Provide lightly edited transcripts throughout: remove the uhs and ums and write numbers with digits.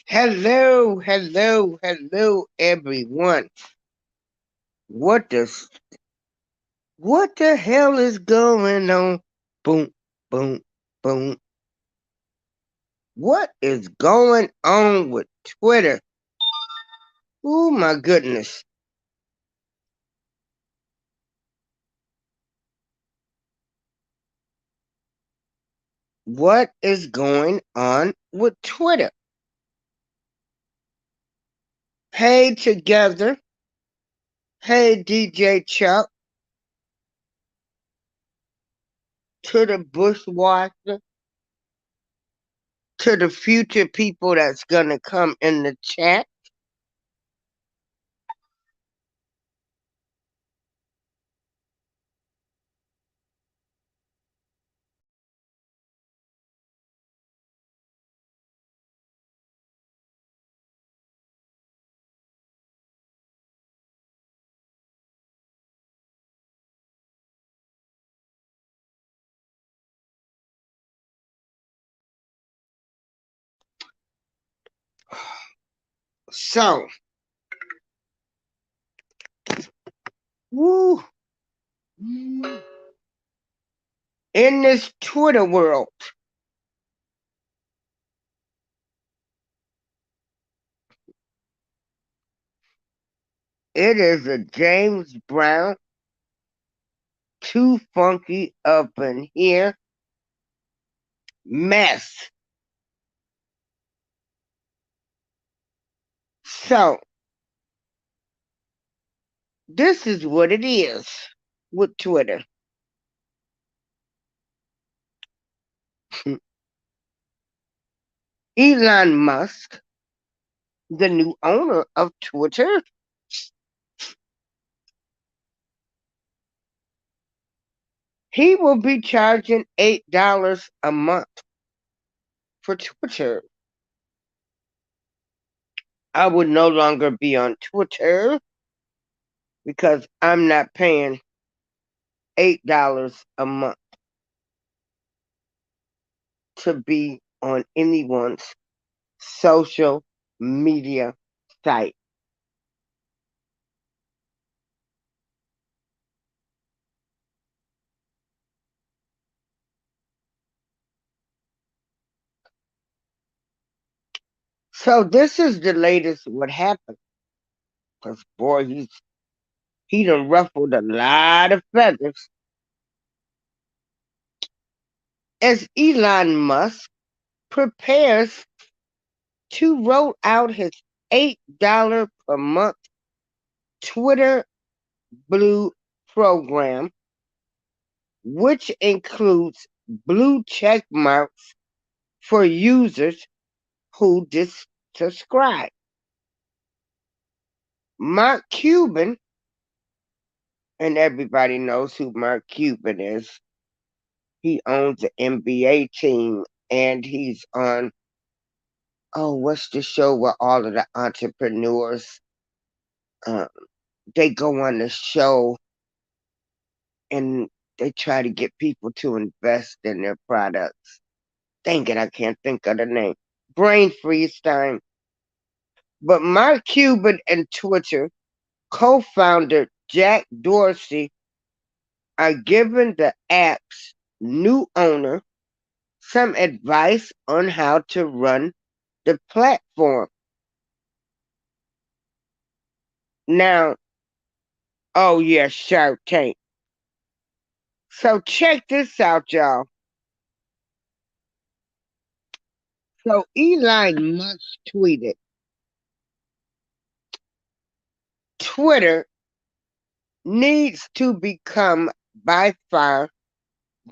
Hello, hello, hello, everyone. What the what the hell is going on? Boom, boom, boom. What is going on with Twitter? Oh my goodness. What is going on with Twitter? Hey together. Hey DJ Chuck. To the bushwhacker. To the future people that's gonna come in the chat. So, woo. In this Twitter world, it is a James Brown, too funky up in here mess. So, this is what it is with Twitter. Elon Musk, the new owner of Twitter, he will be charging $8 a month for Twitter. I would no longer be on Twitter because I'm not paying $8 a month to be on anyone's social media site. So this is the latest what happened. Cause boy, he done ruffled a lot of feathers. As Elon Musk prepares to roll out his $8 per month Twitter Blue program, which includes blue check marks for users who subscribe. Mark Cuban, and everybody knows who Mark Cuban is. He owns the NBA team and he's on, oh, what's the show where all of the entrepreneurs, uh, they go on the show and they try to get people to invest in their products. Dang it, I can't think of the name. Brain freeze time. But Mark Cuban and Twitter co-founder Jack Dorsey are giving the app's new owner some advice on how to run the platform. Now, oh yeah, Shark Tank. So check this out, y'all. So Elon Musk tweeted, Twitter needs to become by far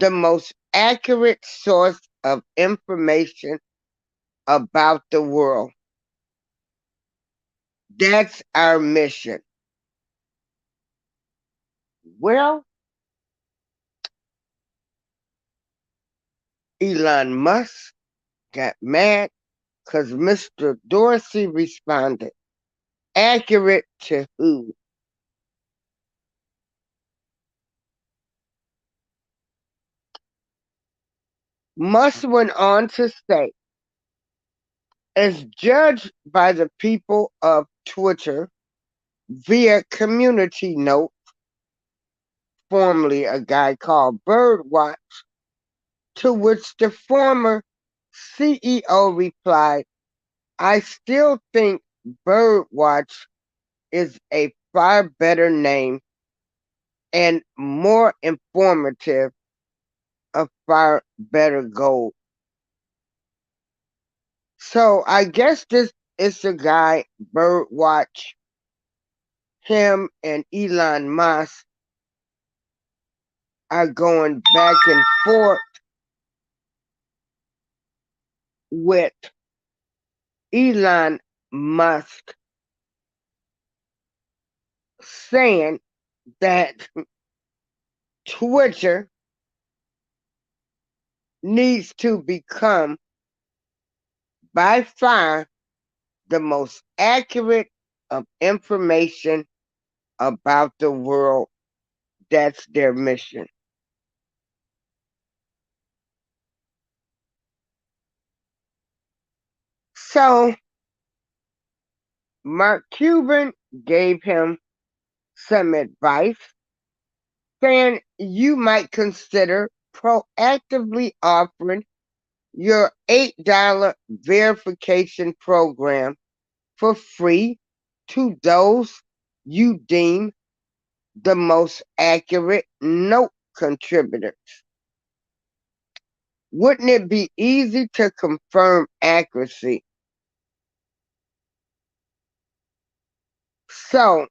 the most accurate source of information about the world. That's our mission. Well, Elon Musk got mad because Mr. Dorsey responded, accurate to who? Musk went on to say, is judged by the people of Twitter via community note, formerly a guy called Birdwatch, to which the former CEO replied, I still think Birdwatch is a far better name and more informative, a far better goal. So I guess this is the guy, Birdwatch. Him and Elon Musk are going back and forth with Elon Musk saying that Twitter needs to become by far the most accurate of information about the world. That's their mission. So Mark Cuban gave him some advice saying you might consider proactively offering your $8 verification program for free to those you deem the most accurate note contributors. Wouldn't it be easy to confirm accuracy? So,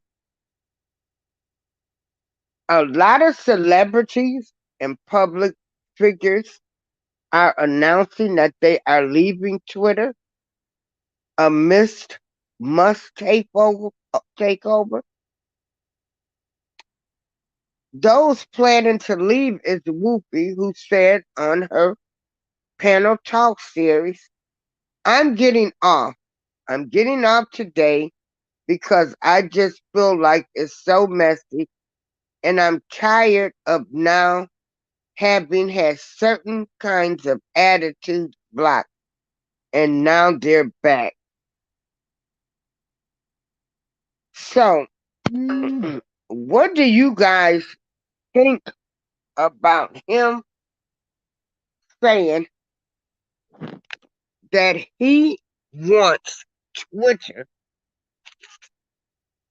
a lot of celebrities and public figures are announcing that they are leaving Twitter amidst Musk takeover. Those planning to leave is Whoopi, who said on her panel talk series, I'm getting off. I'm getting off today because I just feel like it's so messy and I'm tired of now having had certain kinds of attitudes blocked and now they're back. So, what do you guys think about him saying that he wants Twitter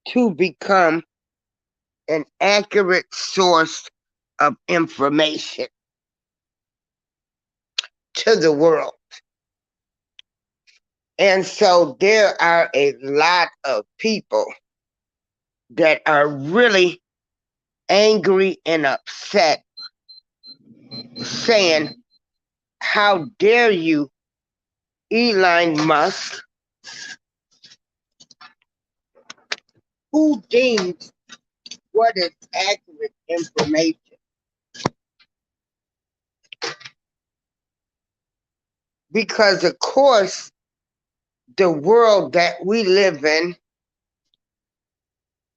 to become an accurate source of information to the world? And so there are a lot of people that are really angry and upset, saying, how dare you, Elon Musk, who deems what is accurate information? Because, of course, the world that we live in,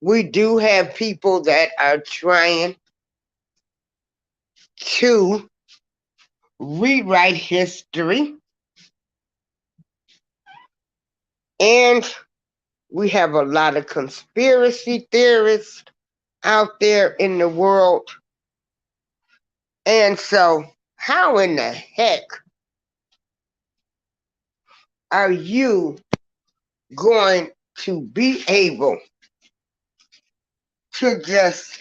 we do have people that are trying to rewrite history, and we have a lot of conspiracy theorists out there in the world. And so, how in the heck are you going to be able to just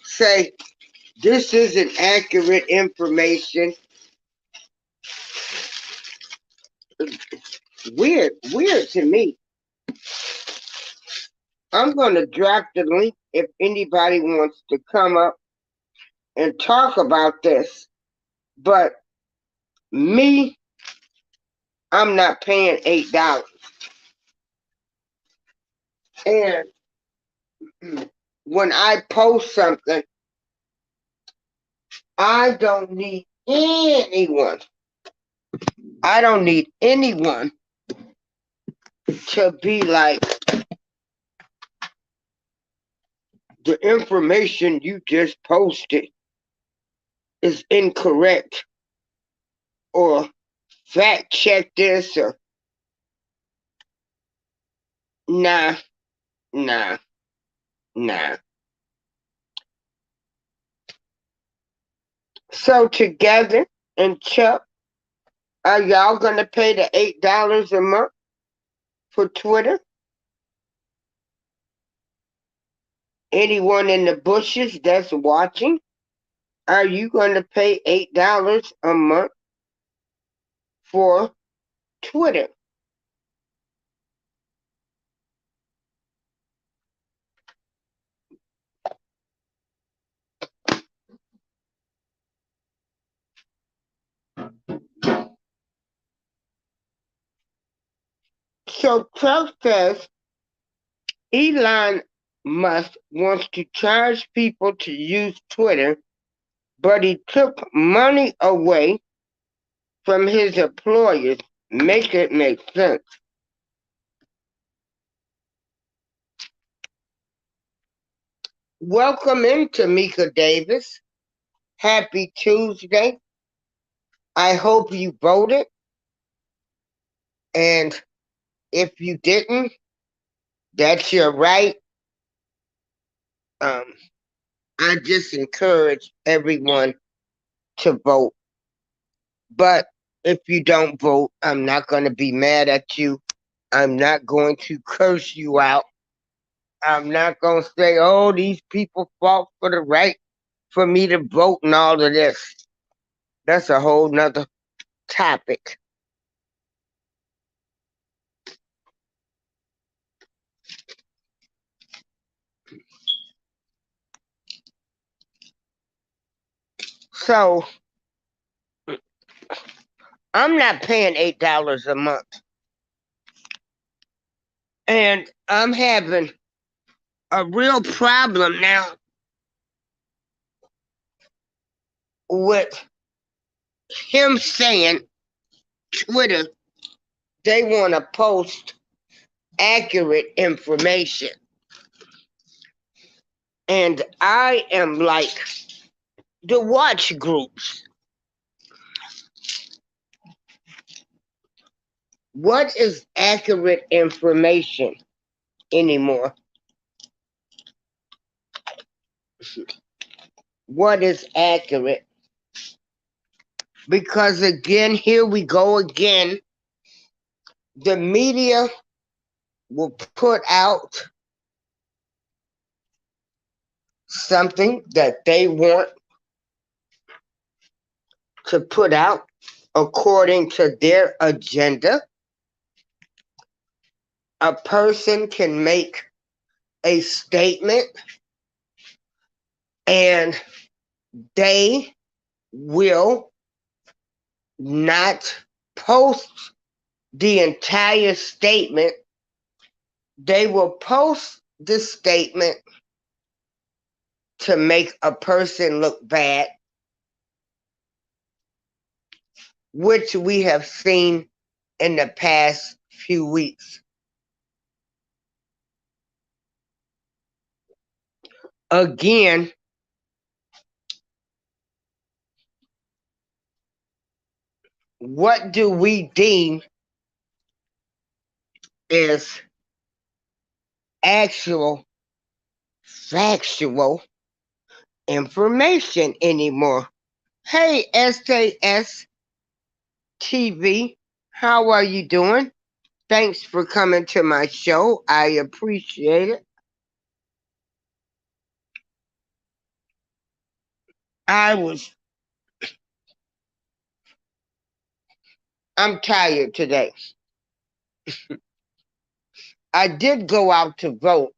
say, this isn't accurate information? Weird to me. I'm going to drop the link if anybody wants to come up and talk about this. But me, I'm not paying $8. And when I post something, I don't need anyone. I don't need anyone to be like, the information you just posted is incorrect, or fact check this, or Nah, nah, nah. So together and Chuck, are y'all gonna pay the $8 a month for Twitter? Anyone in the bushes that's watching, are you gonna pay $8 a month for Twitter? So Chuck says Elon Musk wants to charge people to use Twitter, but he took money away from his employers. Make it make sense. Welcome in, Tamika Davis. Happy Tuesday. I hope you voted. And if you didn't, that's your right. Um, I just encourage everyone to vote. But if you don't vote, I'm not going to be mad at you. I'm not going to curse you out. I'm not going to say, oh, these people fought for the right for me to vote and all of this. That's a whole nother topic. So I'm not paying $8 a month. And I'm having a real problem now with him saying Twitter, they want to post accurate information. And I am like, the watch groups. What is accurate information anymore? What is accurate? Because again, here we go again. The media will put out something that they want to put out according to their agenda. A person can make a statement and they will not post the entire statement. They will post the statement to make a person look bad, which we have seen in the past few weeks. Again, what do we deem as actual factual information anymore? Hey, SAS TV, how are you doing? Thanks for coming to my show. I appreciate it. I'm tired today. I did go out to vote,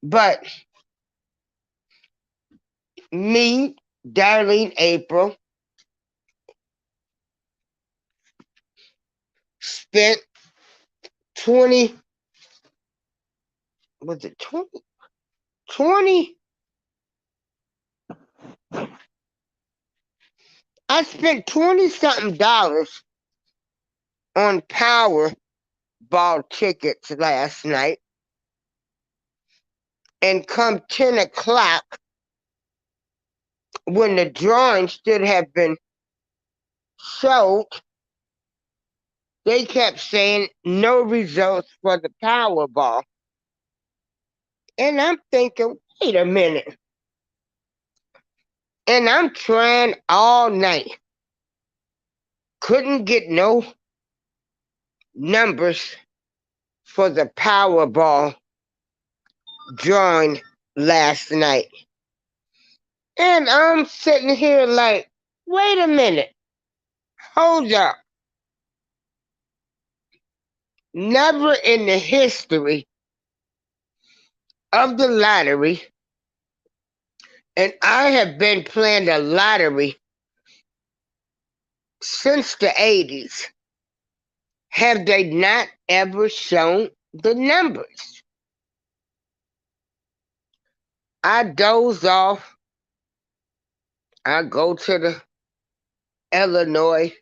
but me, Darlene April, spent 20, was it 20? 20? I spent 20 something dollars on Powerball tickets last night. And come 10 o'clock, when the drawing should have been sold, they kept saying no results for the Powerball. And I'm thinking, wait a minute. And I'm trying all night. Couldn't get no numbers for the Powerball drawing last night. And I'm sitting here like, wait a minute. Hold up. Never in the history of the lottery, and I have been playing the lottery since the 80s, have they not ever shown the numbers. I doze off. I go to the Illinois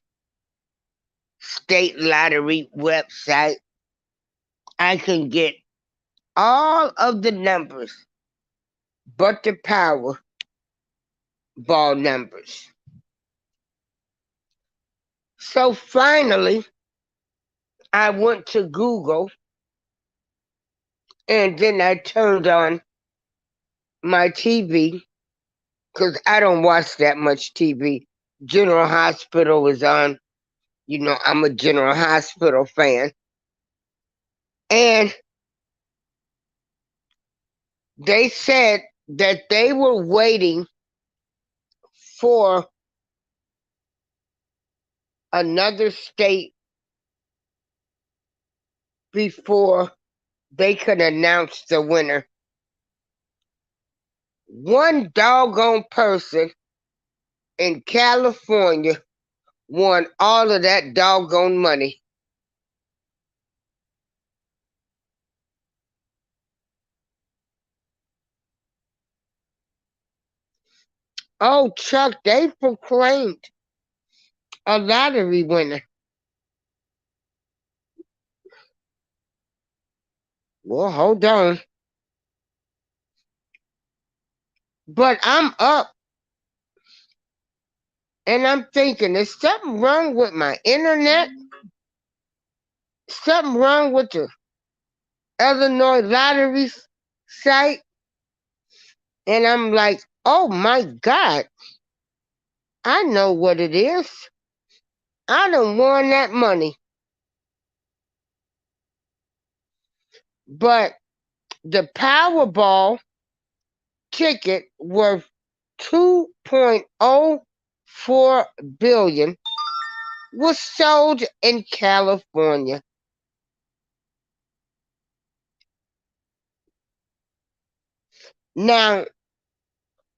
State Lottery website. I can get all of the numbers but the Powerball numbers. So finally, I went to Google and then I turned on my TV because I don't watch that much TV. General Hospital is on. You know, I'm a General Hospital fan. And they said that they were waiting for another state before they could announce the winner. One doggone person in California won all of that doggone money. Oh, Chuck, they proclaimed a lottery winner. Well, hold on. But I'm up and I'm thinking, is something wrong with my internet? Something wrong with the Illinois lottery site? And I'm like, oh my God, I know what it is. I done won that money. But the Powerball ticket worth 2.04 billion was sold in California. Now,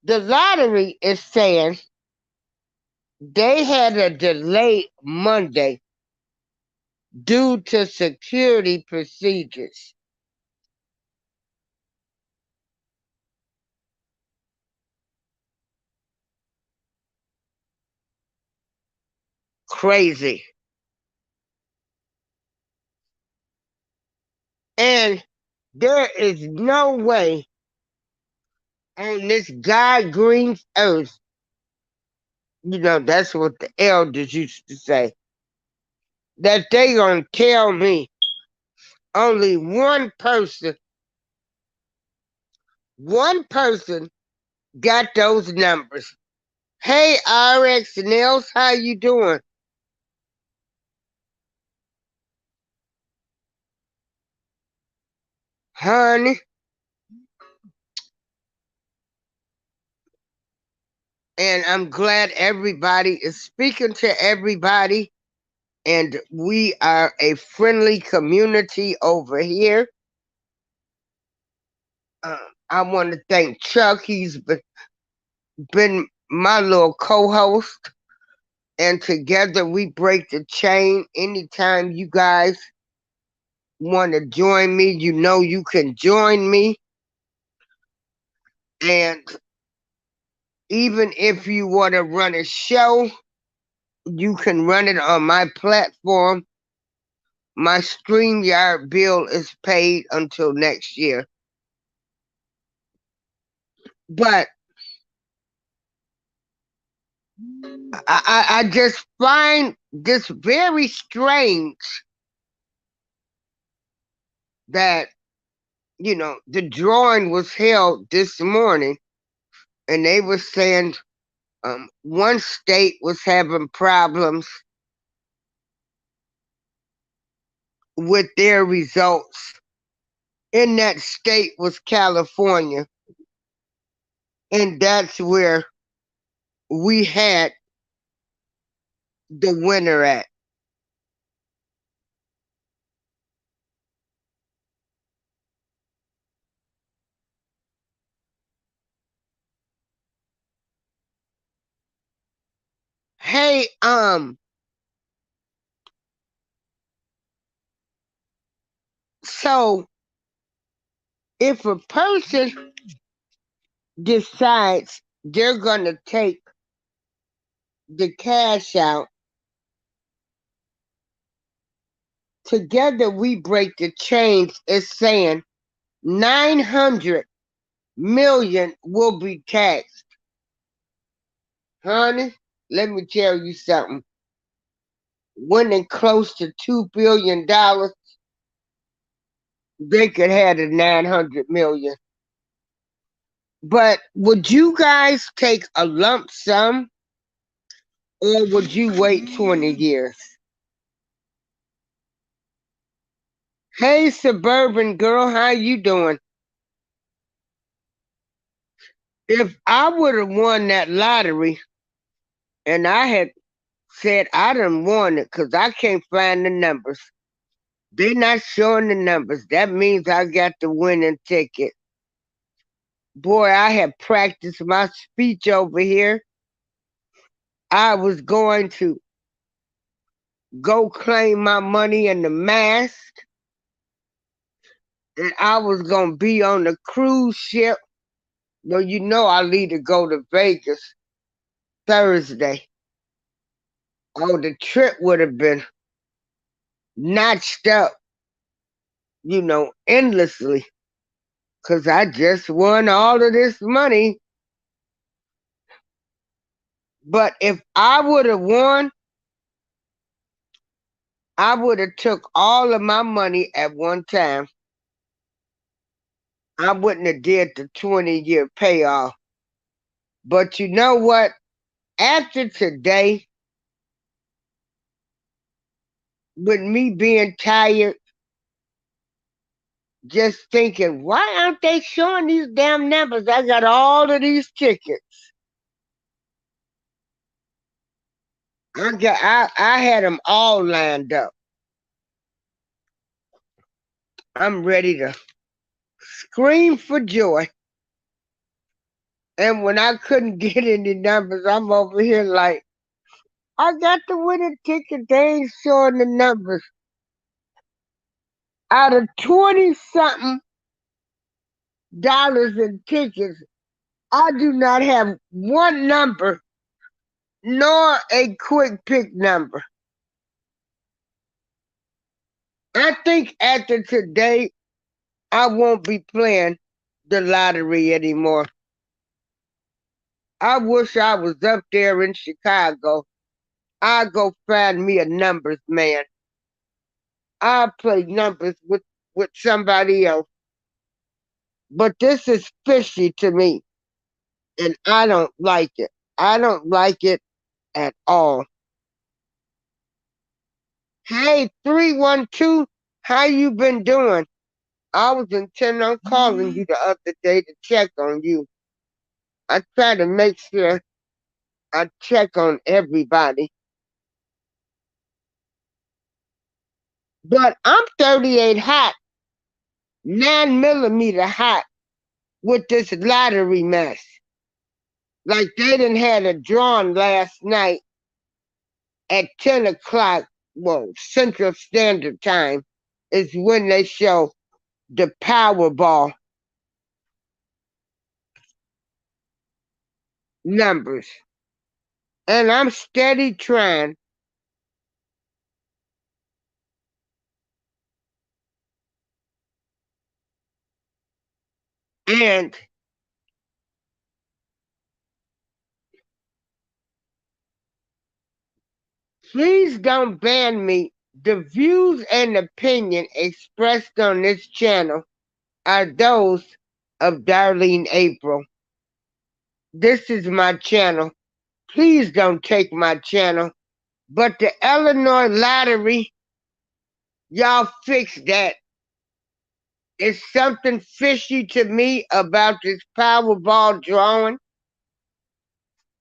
the lottery is saying they had a delay Monday due to security procedures. Crazy. And there is no way on this God green earth, you know, that's what the elders used to say, that they gonna tell me only one person got those numbers. Hey, RX Nels, how you doing? Honey, and I'm glad everybody is speaking to everybody, and we are a friendly community over here. Uh, I want to thank Chuck. He's been my little co-host, and together we break the chain. Anytime you guys want to join me, you know you can join me. And even if you want to run a show, you can run it on my platform. My StreamYard bill is paid until next year. But I just find this very strange that, the drawing was held this morning, and they were saying one state was having problems with their results. In that state was California, and that's where we had the winner at. Hey, so if a person decides they're gonna take the cash out, together we break the chains, it's saying 900 million will be taxed. Honey, let me tell you something. Winning close to $2 billion, they could have the 900 million. But would you guys take a lump sum, or would you wait 20 years? Hey, suburban girl, how you doing? If I would have won that lottery and I had said I didn't want it because I can't find the numbers, they're not showing the numbers. That means I got the winning ticket. Boy, I have practiced my speech over here. I was going to go claim my money in the mask, and I was going to be on the cruise ship. Well, I need to go to Vegas Thursday. Oh, the trip would have been notched up, endlessly, because I just won all of this money. But if I would have won, I would have took all of my money at one time. I wouldn't have did the 20-year payoff. But you know what? After today, with me being tired, just thinking, why aren't they showing these damn numbers? I got all of these tickets. I had them all lined up. I'm ready to scream for joy. And when I couldn't get any numbers, I'm over here like, I got the winning ticket. They ain't showing the numbers. Out of 20 something dollars in tickets, I do not have one number nor a quick pick number. I think after today, I won't be playing the lottery anymore. I wish I was up there in Chicago. I'll go find me a numbers man. I'll play numbers with somebody else. But this is fishy to me, and I don't like it. I don't like it at all. Hey, 312, how you been doing? I was intending on calling you the other day to check on you. I try to make sure I check on everybody. But I'm 38 hot, 9 millimeter hot with this lottery mess. Like they didn't had a drawing last night at 10 o'clock, well, Central Standard Time is when they show the Powerball numbers. And I'm steady trying. And please don't ban me The views and opinion expressed on this channel are those of Darlene April. This is my channel. Please don't take my channel. But the Illinois lottery, y'all fix that. It's something fishy to me about this Powerball drawing.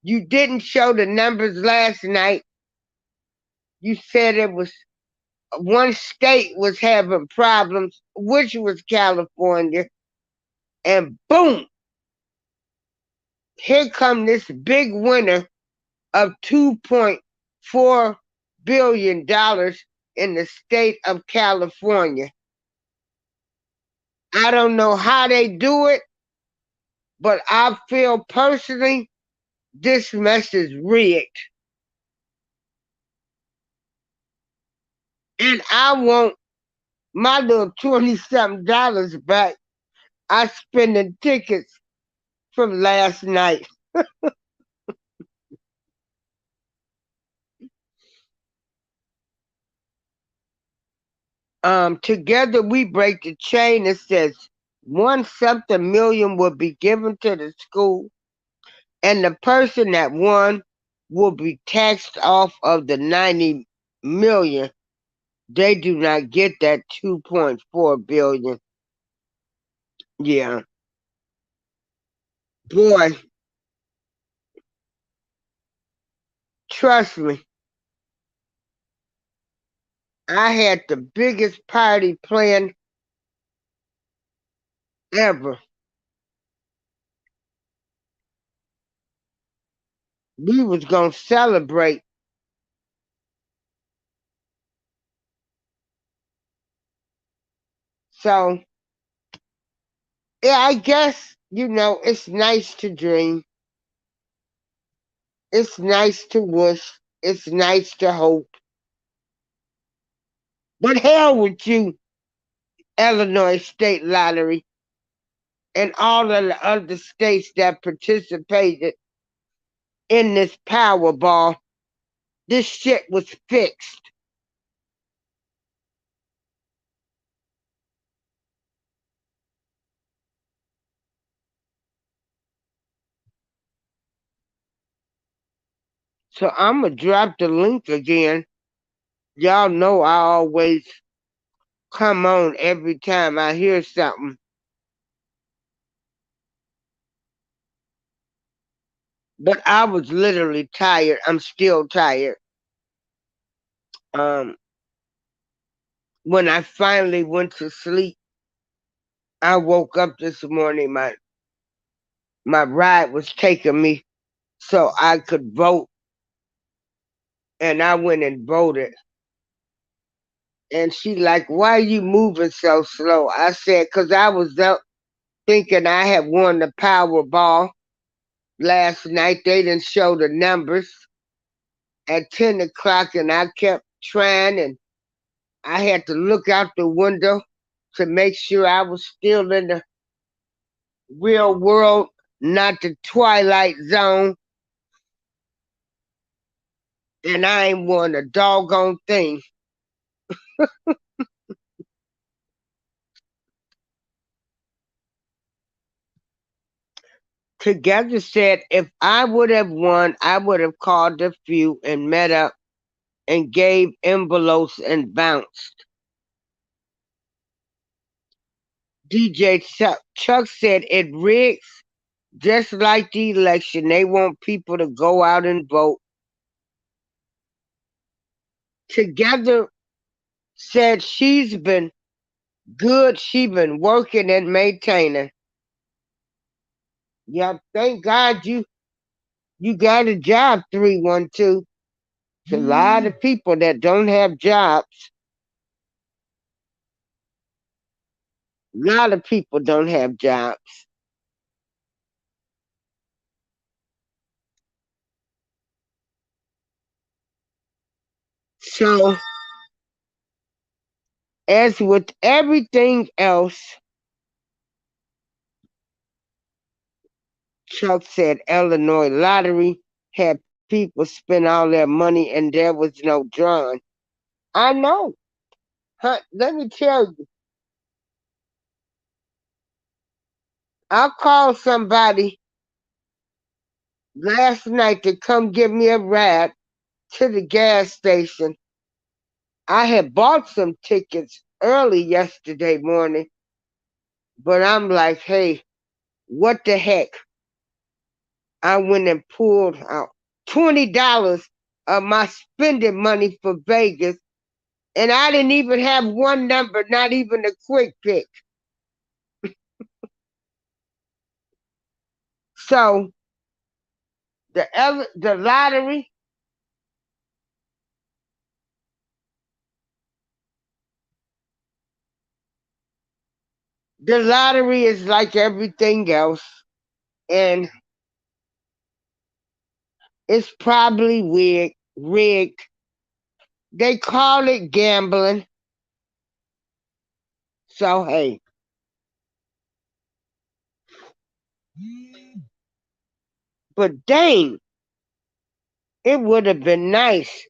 You didn't show the numbers last night. You said it was one state was having problems, which was California. And boom, here come this big winner of $2.4 billion in the state of California. I don't know how they do it, but I feel personally this mess is rigged. And I want my little 20-something dollars back I spent in tickets from last night. Together we break the chain. It says 1 something million will be given to the school, and the person that won will be taxed off of the 90 million. They do not get that 2.4 billion. Yeah. Boy, trust me, I had the biggest party planned ever. We was gonna celebrate. So yeah, I guess, it's nice to dream. It's nice to wish. It's nice to hope. But hell with you, Illinois State Lottery, and all of the other states that participated in this Powerball. This shit was fixed. So I'm going to drop the link again. Y'all know I always come on every time I hear something. But I was literally tired. I'm still tired. Um, when I finally went to sleep, I woke up this morning. My ride was taking me so I could vote, and I went and voted. And she like, "Why are you moving so slow?" I said, "Cause I was up thinking I had won the Powerball last night. They didn't show the numbers at 10 o'clock, and I kept trying, and I had to look out the window to make sure I was still in the real world, not the twilight zone, and I ain't won a doggone thing." Together said, "If I would have won, I would have called a few and met up and gave envelopes and bounced." DJ Chuck said, "It rigs just like the election. They want people to go out and vote." Together said she's been good. She's been working and maintaining. Yeah, thank God you got a job, 312. There's a lot of people that don't have jobs. A lot of people don't have jobs. So, as with everything else, Chuck said Illinois lottery had people spend all their money and there was no drawing. I know. Huh, let me tell you, I called somebody last night to come give me a ride to the gas station. I had bought some tickets early yesterday morning, but I'm like, hey, what the heck? I went and pulled out $20 of my spending money for Vegas, and I didn't even have one number, not even a quick pick. So the lottery, the lottery is like everything else, and it's probably rigged. They call it gambling. So hey, but dang, it would have been nice.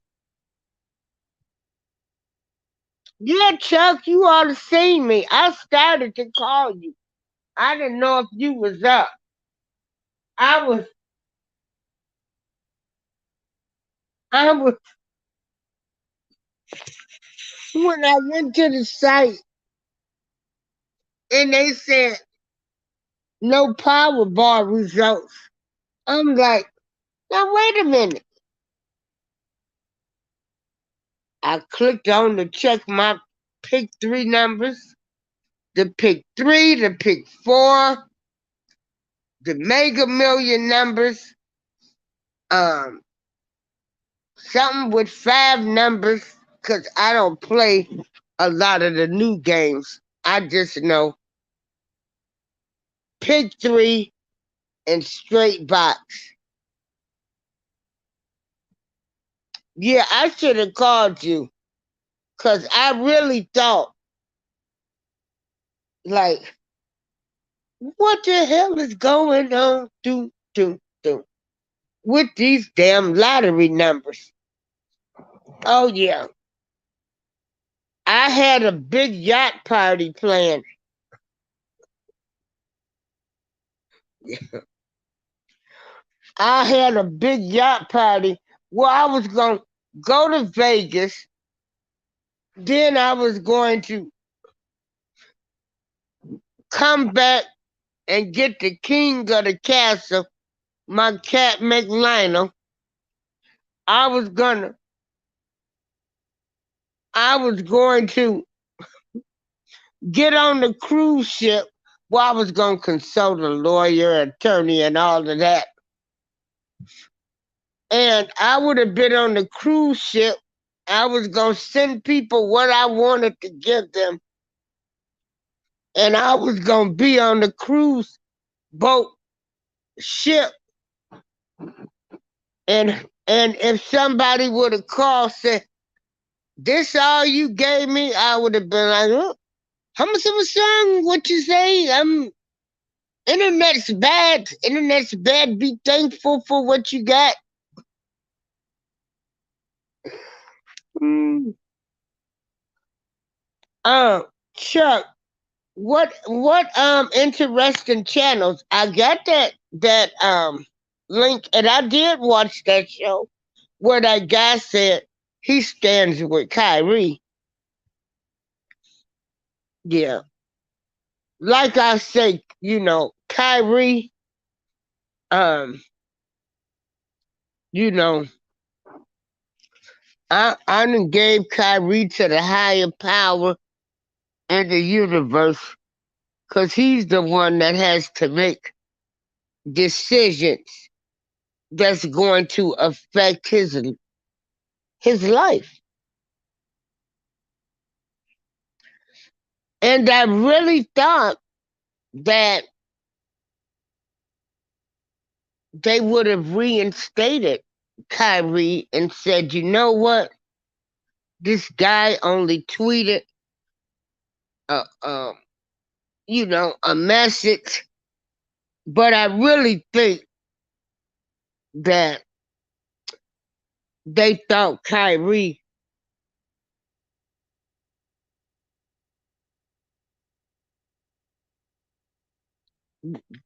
Yeah, Chuck, you ought to see me. I started to call you. I didn't know if you was up. I was, I was when I went to the site and they said no Powerball results. I'm like, now wait a minute. I clicked on to check my pick three numbers, the pick three, the pick four, the Mega Million numbers, um, something with five numbers, because I don't play a lot of the new games. I just know pick three and straight box. Yeah, I should have called you because I really thought, like, what the hell is going on with these damn lottery numbers? Oh, yeah. I had a big yacht party planned. I had a big yacht party where I was going to go to Vegas. Then I was going to come back and get the king of the castle, my cat McLionel. I was gonna I was going to get on the cruise ship. Well, I was gonna consult a lawyer, attorney, and all of that. And I would have been on the cruise ship. I was gonna send people what I wanted to give them, and I was gonna be on the cruise boat ship. And if somebody would have called said, "This all you gave me," I would have been like, oh, "How much of a song? What you say? Internet's bad. Internet's bad. Be thankful for what you got." Mm. Uh, Chuck, what interesting channels? I got that link, and I did watch that show where that guy said he stands with Kyrie. Yeah, like I say, Kyrie. Um, you know, I done gave Kyrie to the higher power in the universe because he's the one that has to make decisions that's going to affect his life. And I really thought that they would have reinstated Kyrie and said, you know what? This guy only tweeted a, a message. But I really think that they thought Kyrie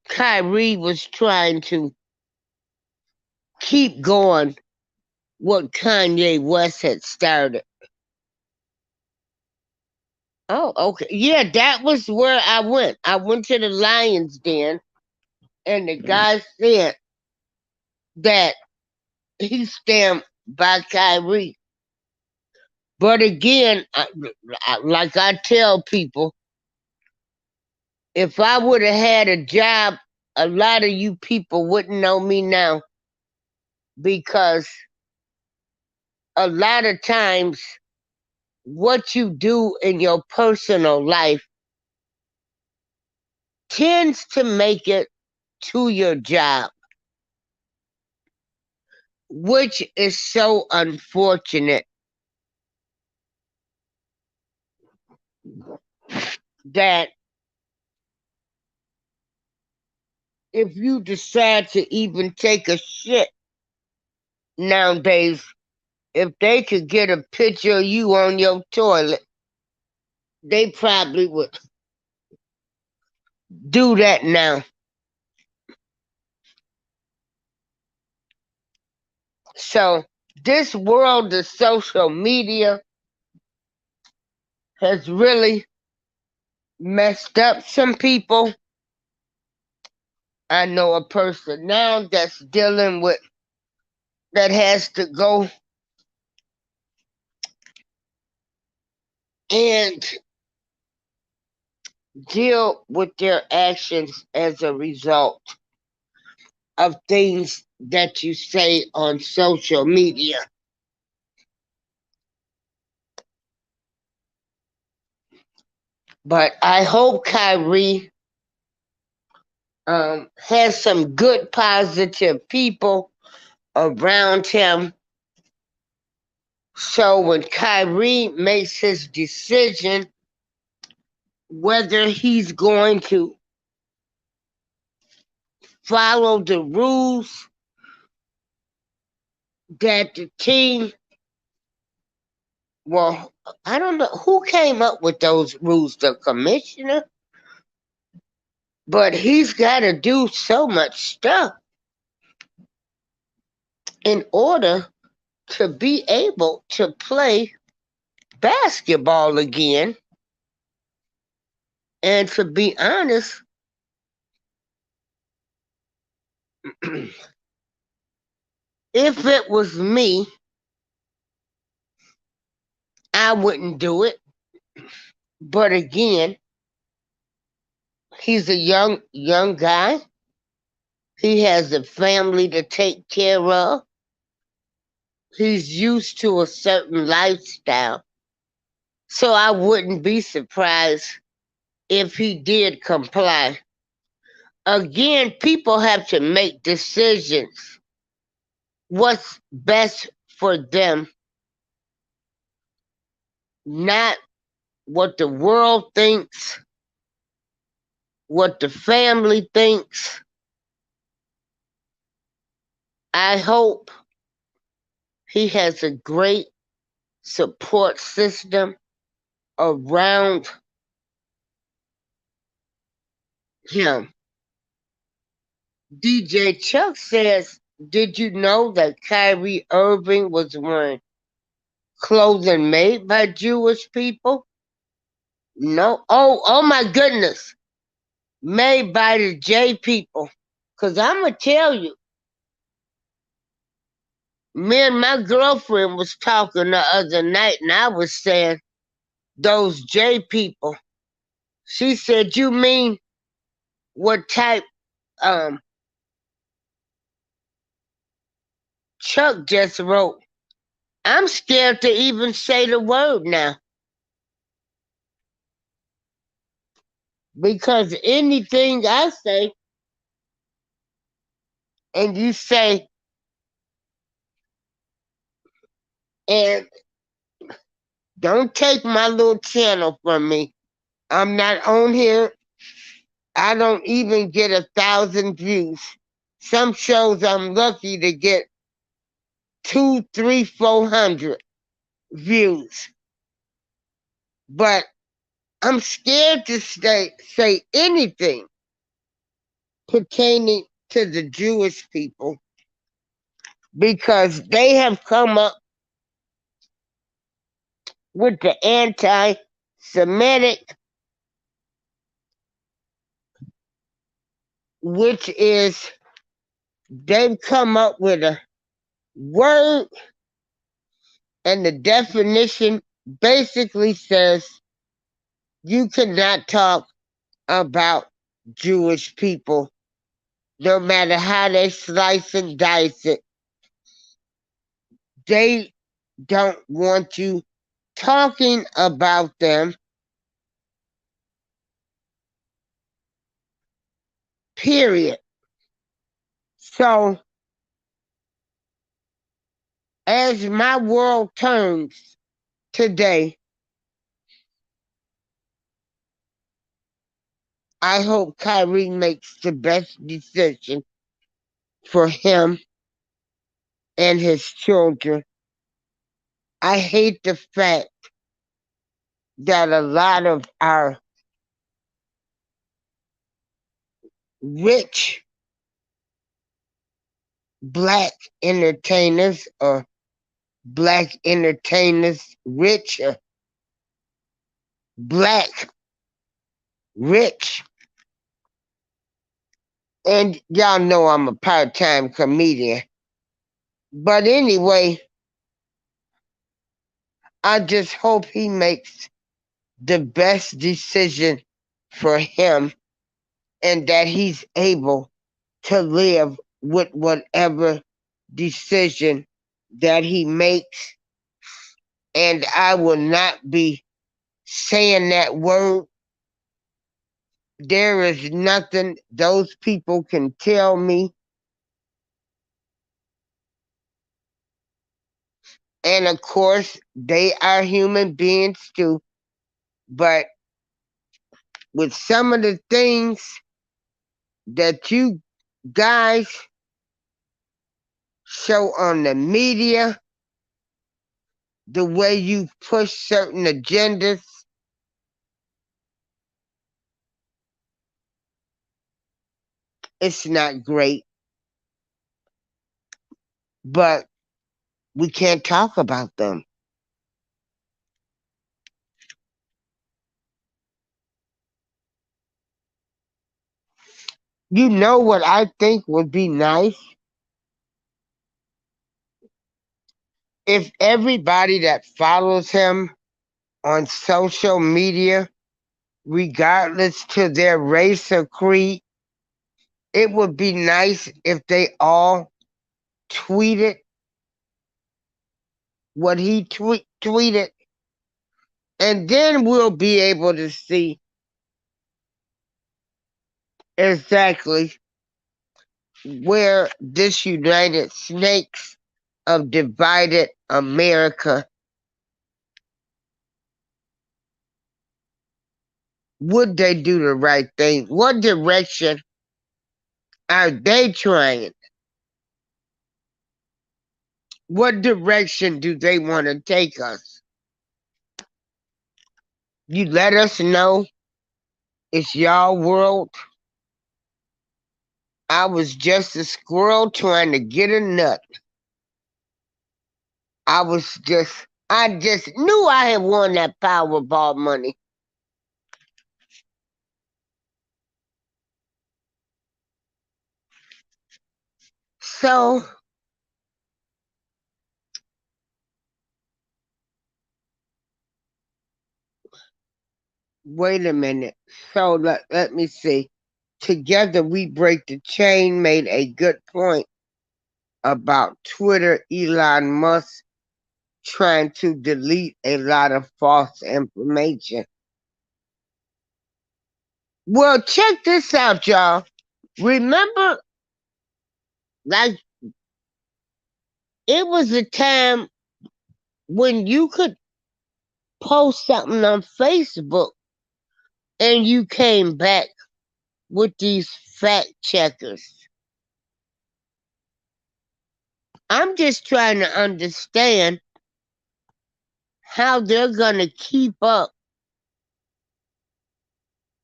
Kyrie was trying to keep going what Kanye West had started. Oh, okay. Yeah, that was where I went. I went to the Lions Den, and the guy said that he stand by Kyrie. But again, like I tell people, if I would have had a job, a lot of you people wouldn't know me now because a lot of times what you do in your personal life tends to make it to your job, which is so unfortunate that if you decide to even take a shit nowadays, if they could get a picture of you on your toilet, they probably would do that now. So, this world of social media has really messed up some people. I know a person now that's dealing with, that has to go and deal with their actions as a result of things that you say on social media. But I hope Kyrie has some good, positive people around him. So when Kyrie makes his decision, whether he's going to follow the rules that the team, well, I don't know who came up with those rules, the commissioner, but he's got to do so much stuff in order to be able to play basketball again. And to be honest, if it was me, I wouldn't do it. But again, he's a young guy. He has a family to take care of. He's used to a certain lifestyle. So I wouldn't be surprised if he did comply. Again, people have to make decisions. What's best for them, not what the world thinks, what the family thinks. I hope he has a great support system around him. DJ Chuck says, did you know that Kyrie Irving was wearing clothing made by Jewish people? No. Oh my goodness. Made by the J people. Because I'm going to tell you, me and my girlfriend was talking the other night, and I was saying, those J people. She said, you mean what type Chuck just wrote? I'm scared to even say the word now. Because anything I say, and you say, and don't take my little channel from me. I'm not on here. I don't even get 1,000 views. Some shows I'm lucky to get 2, 3, 400 views. But I'm scared to say anything pertaining to the Jewish people because they have come up with the anti Semitic, which is they've come up with a word, and the definition basically says you cannot talk about Jewish people no matter how they slice and dice it. They don't want you talking about them, period. So, as my world turns today, I hope Kyrie makes the best decision for him and his children. I hate the fact that a lot of our rich black entertainers or black entertainers, rich, black, rich, and y'all know I'm a part-time comedian. But anyway, I just hope he makes the best decision for him and that he's able to live with whatever decision that he makes. And I will not be saying that word. There is nothing those people can tell me. And of course, they are human beings too. But with some of the things that you guys show on the media, the way you push certain agendas, it's not great. But we can't talk about them. You know what I think would be nice? If everybody that follows him on social media, regardless to their race or creed, it would be nice if they all tweeted what he tweeted, and then we'll be able to see exactly where this United Snakes of divided America, would they do the right thing? What direction are they trying? What direction do they want to take us? You let us know. It's y'all world. I was just a squirrel trying to get a nut. I just knew I had won that Powerball money. So, wait a minute. So, let me see. Together We Break the Chain made a good point about Twitter, Elon Musk trying to delete a lot of false information. Well, check this out, y'all. Remember, like, it was a time when you could post something on Facebook and you came back with these fact checkers. I'm just trying to understand how they're going to keep up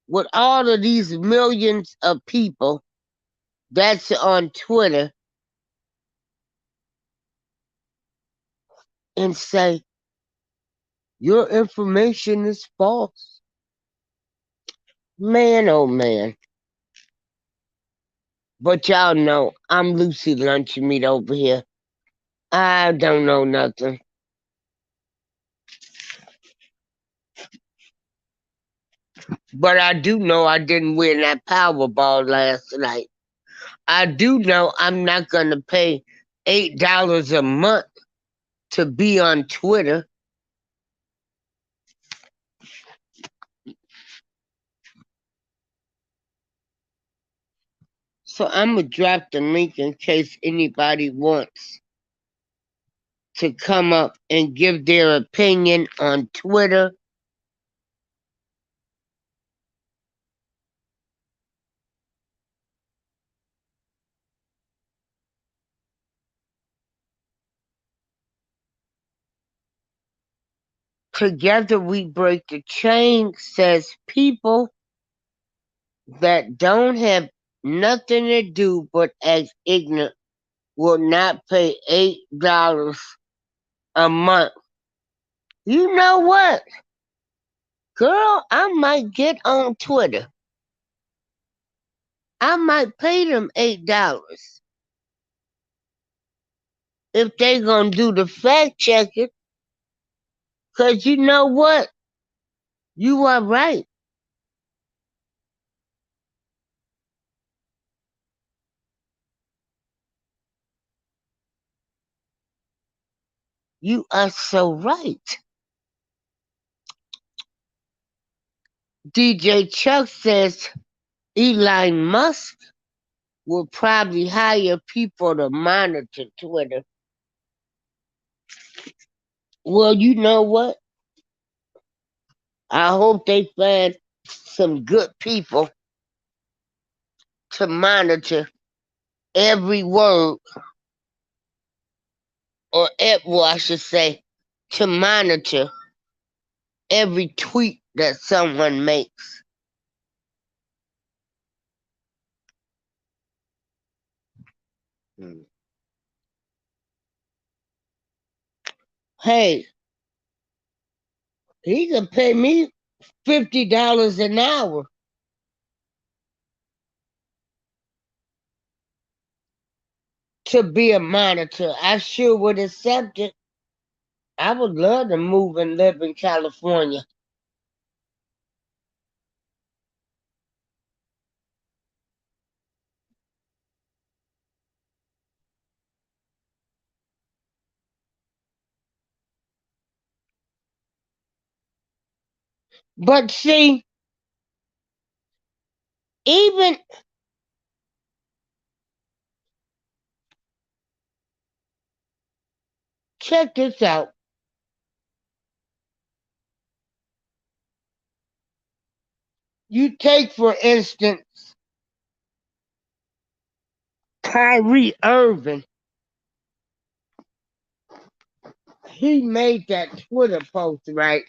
with all of these millions of people that's on Twitter and say, your information is false. Man, oh man. But y'all know I'm Lucy Lunchmeat over here. I don't know nothing. But I do know I didn't win that Powerball last night. I do know I'm not going to pay $8 a month to be on Twitter. So I'm going to drop the link in case anybody wants to come up and give their opinion on Twitter. Together we break the chain, says people that don't have nothing to do but act ignorant will not pay $8 a month. You know what? Girl, I might get on Twitter. I might pay them $8 if they gonna do the fact checking. Cause you know what? You are right. You are so right. DJ Chuck says Elon Musk will probably hire people to monitor Twitter. Well, you know what? I hope they find some good people to monitor every word, or well, I should say, to monitor every tweet that someone makes. Hey, he can pay me $50 an hour to be a monitor. I sure would accept it. I would love to move and live in California. But see, even check this out. You take, for instance, Kyrie Irving. He made that Twitter post, right?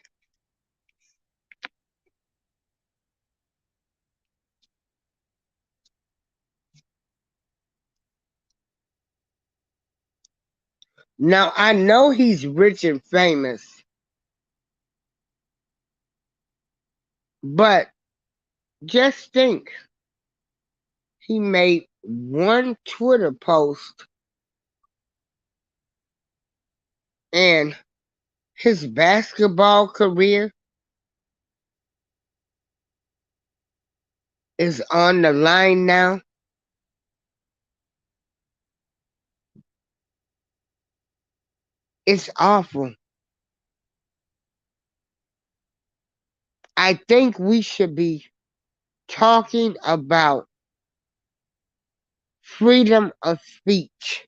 Now, I know he's rich and famous, but just think, he made one Twitter post and his basketball career is on the line now. It's awful. I think we should be talking about freedom of speech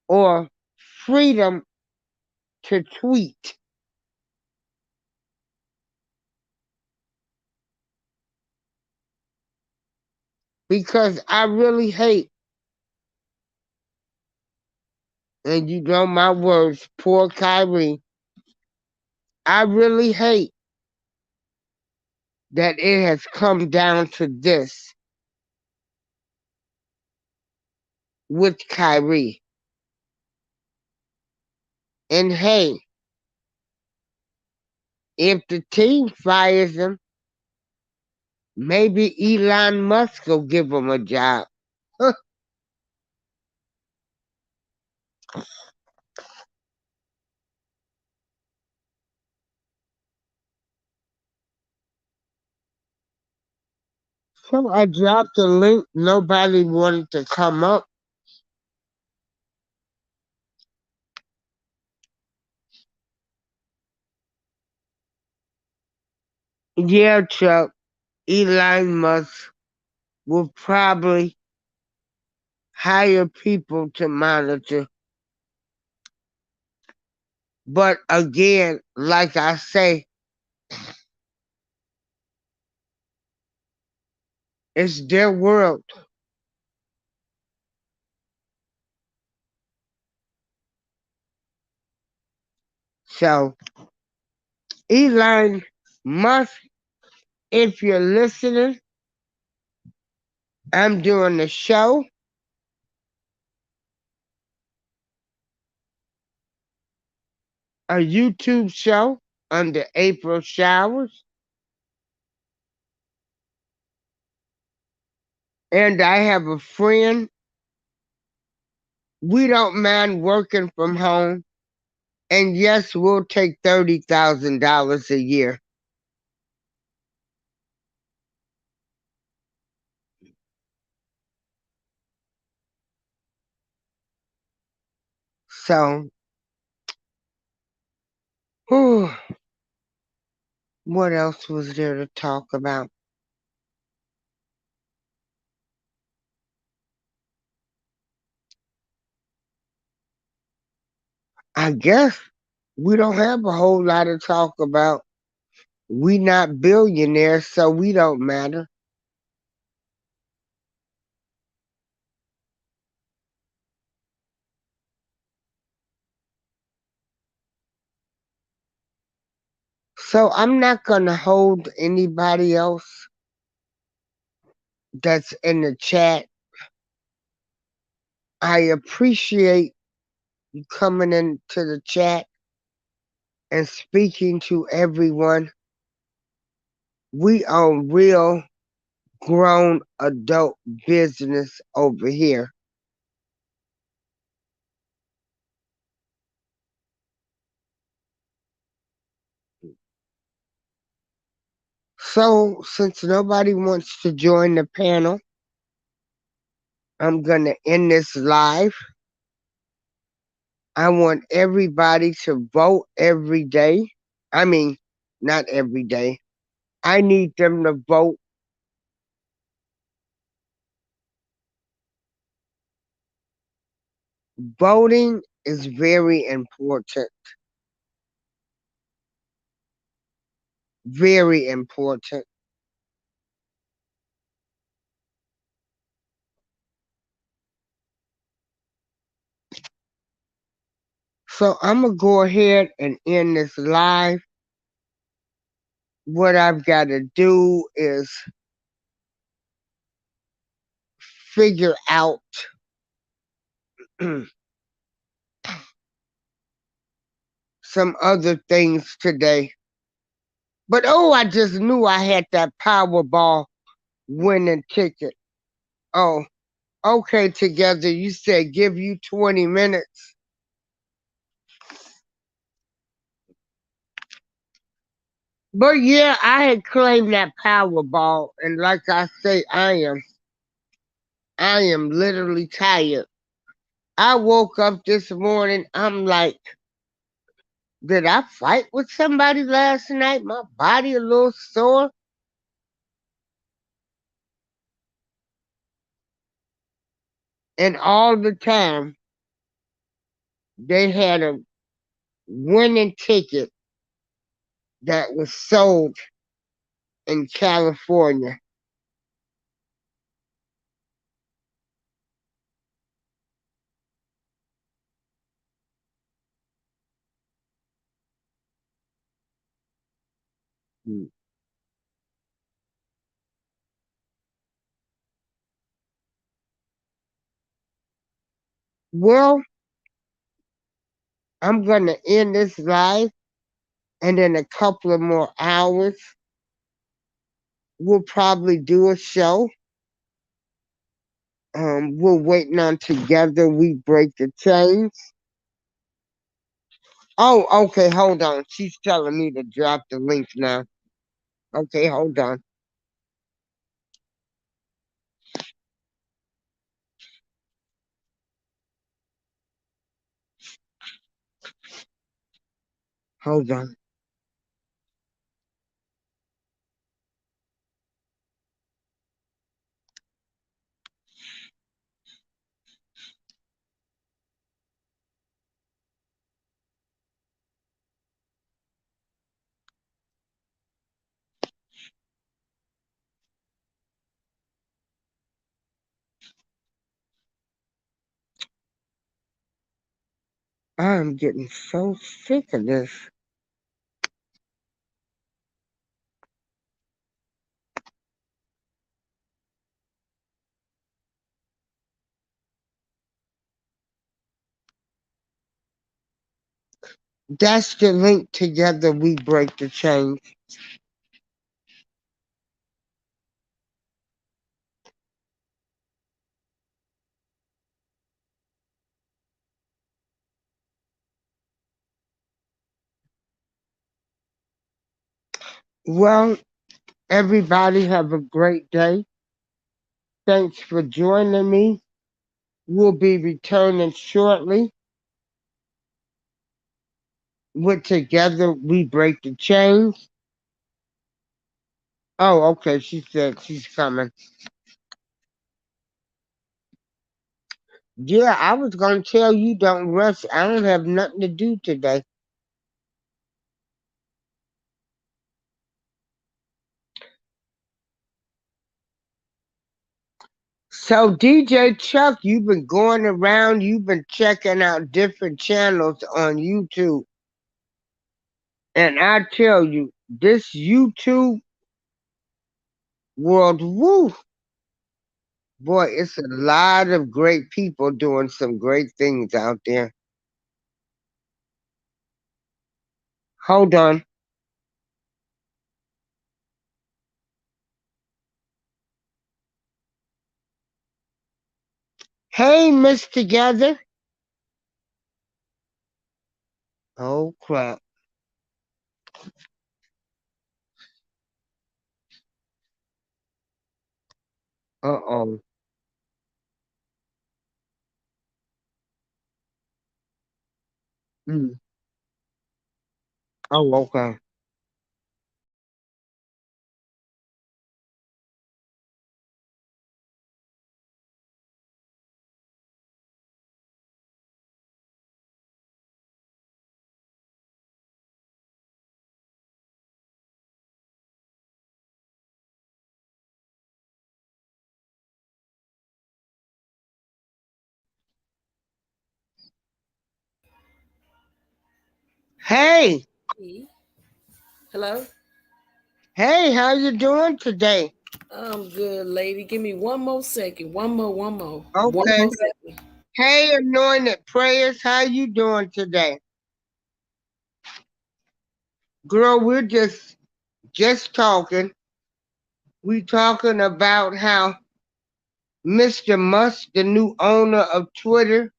or freedom to tweet. Because I really hate, and you know my words, poor Kyrie, I really hate that it has come down to this. with Kyrie. And hey, if the team fires him, maybe Elon Musk will give him a job. So I dropped a link. Nobody wanted to come up. Yeah, Chuck, Elon Musk will probably hire people to monitor. But again, like I say, it's their world. So, Elon Musk, if you're listening, I'm doing a show, a YouTube show under April Showers. And I have a friend. We don't mind working from home. And yes, we'll take $30,000 a year. So, whew, what else was there to talk about? I guess we don't have a whole lot to talk about. We not billionaires, so we don't matter. So I'm not gonna hold anybody else that's in the chat. I appreciate you coming into the chat and speaking to everyone. We own real grown adult business over here. So since nobody wants to join the panel, I'm gonna end this live. I want everybody to vote every day. I mean, not every day. I need them to vote. Voting is very important. Very important. So I'm going to go ahead and end this live. What I've got to do is figure out some other things today. But oh, I just knew I had that Powerball winning ticket. Oh, okay, together. You said give you 20 minutes. But yeah, I had claimed that Powerball, and like I say, I am literally tired. I woke up this morning, I'm like, did I fight with somebody last night? My body a little sore. And all the time, they had a winning ticket that was sold in California. Mm. Well, I'm gonna end this live, and in a couple of more hours, we'll probably do a show. We're waiting on Together We Break the Chains. Oh, okay, hold on. She's telling me to drop the link now. Okay, hold on. Hold on. I'm getting so sick of this. That's the link. Together We Break the Chains. Well, everybody have a great day. Thanks for joining me. We'll be returning shortly with Together We Break the Chains. Oh, okay. She said she's coming. Yeah, I was going to tell you don't rush. I don't have nothing to do today. So, DJ Chuck, you've been going around, you've been checking out different channels on YouTube. And I tell you, this YouTube world, woo, boy, it's a lot of great people doing some great things out there. Hold on. Hey, Miss Together. Oh, crap. Uh-oh. Mm. Oh, okay. Hey, Hello? hey, how you doing today? I'm good, lady. Give me one more second. One Okay. more second. Hey, Anointed Prayers, how you doing today? Girl, we're just talking. We talking about how Mr. Musk, the new owner of Twitter,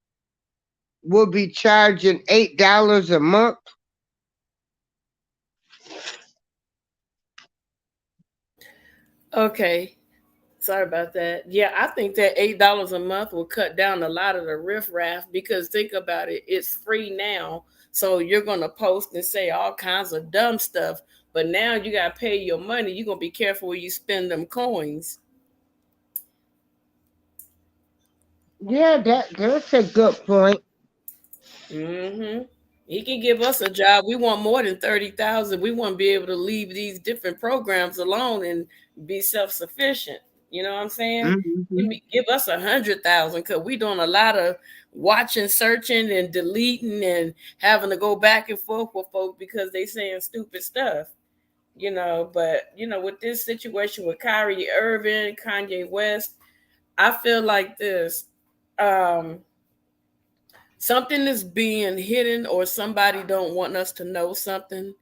will be charging $8 a month. Okay. Sorry about that. Yeah, I think that $8 a month will cut down a lot of the riffraff because think about it, it's free now. So you're gonna post and say all kinds of dumb stuff, but now you gotta pay your money. You're gonna be careful where you spend them coins. Yeah, that's a good point. Mm-hmm. He can give us a job. We want more than 30,000. We want to be able to leave these different programs alone and be self sufficient. You know what I'm saying? Hmm. Give us 100,000 because we doing a lot of watching, searching, and deleting, and having to go back and forth with folks because they saying stupid stuff. But with this situation with Kyrie Irving, Kanye West, I feel like this. Um, something is being hidden or somebody don't want us to know something.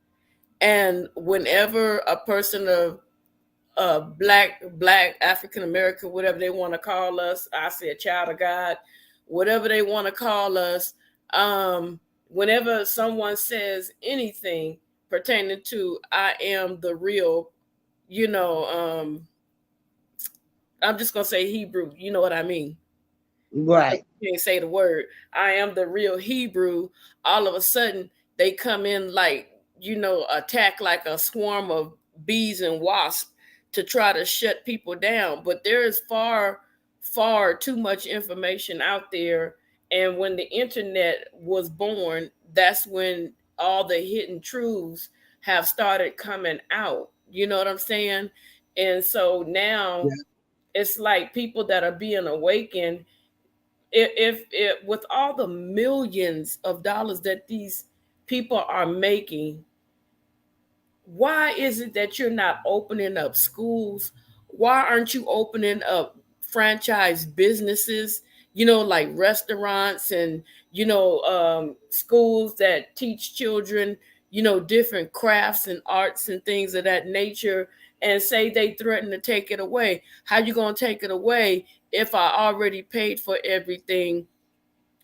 And whenever a person of black African American, whatever they want to call us, I say a child of God, whatever they want to call us, um, whenever someone says anything pertaining to I am the real, you know, I'm just gonna say Hebrew, you know what I mean? Right. Can't say the word. I am the real Hebrew. All of a sudden, they come in like, attack like a swarm of bees and wasps to try to shut people down. But there is far, far too much information out there. And when the internet was born, that's when all the hidden truths have started coming out. You know what I'm saying? And so now Yeah. it's like people that are being awakened, if with all the millions of dollars that these people are making, why is it that you're not opening up schools? Why aren't you opening up franchise businesses, like restaurants and, schools that teach children, different crafts and arts and things of that nature, and say they threaten to take it away? How you going to take it away if I already paid for everything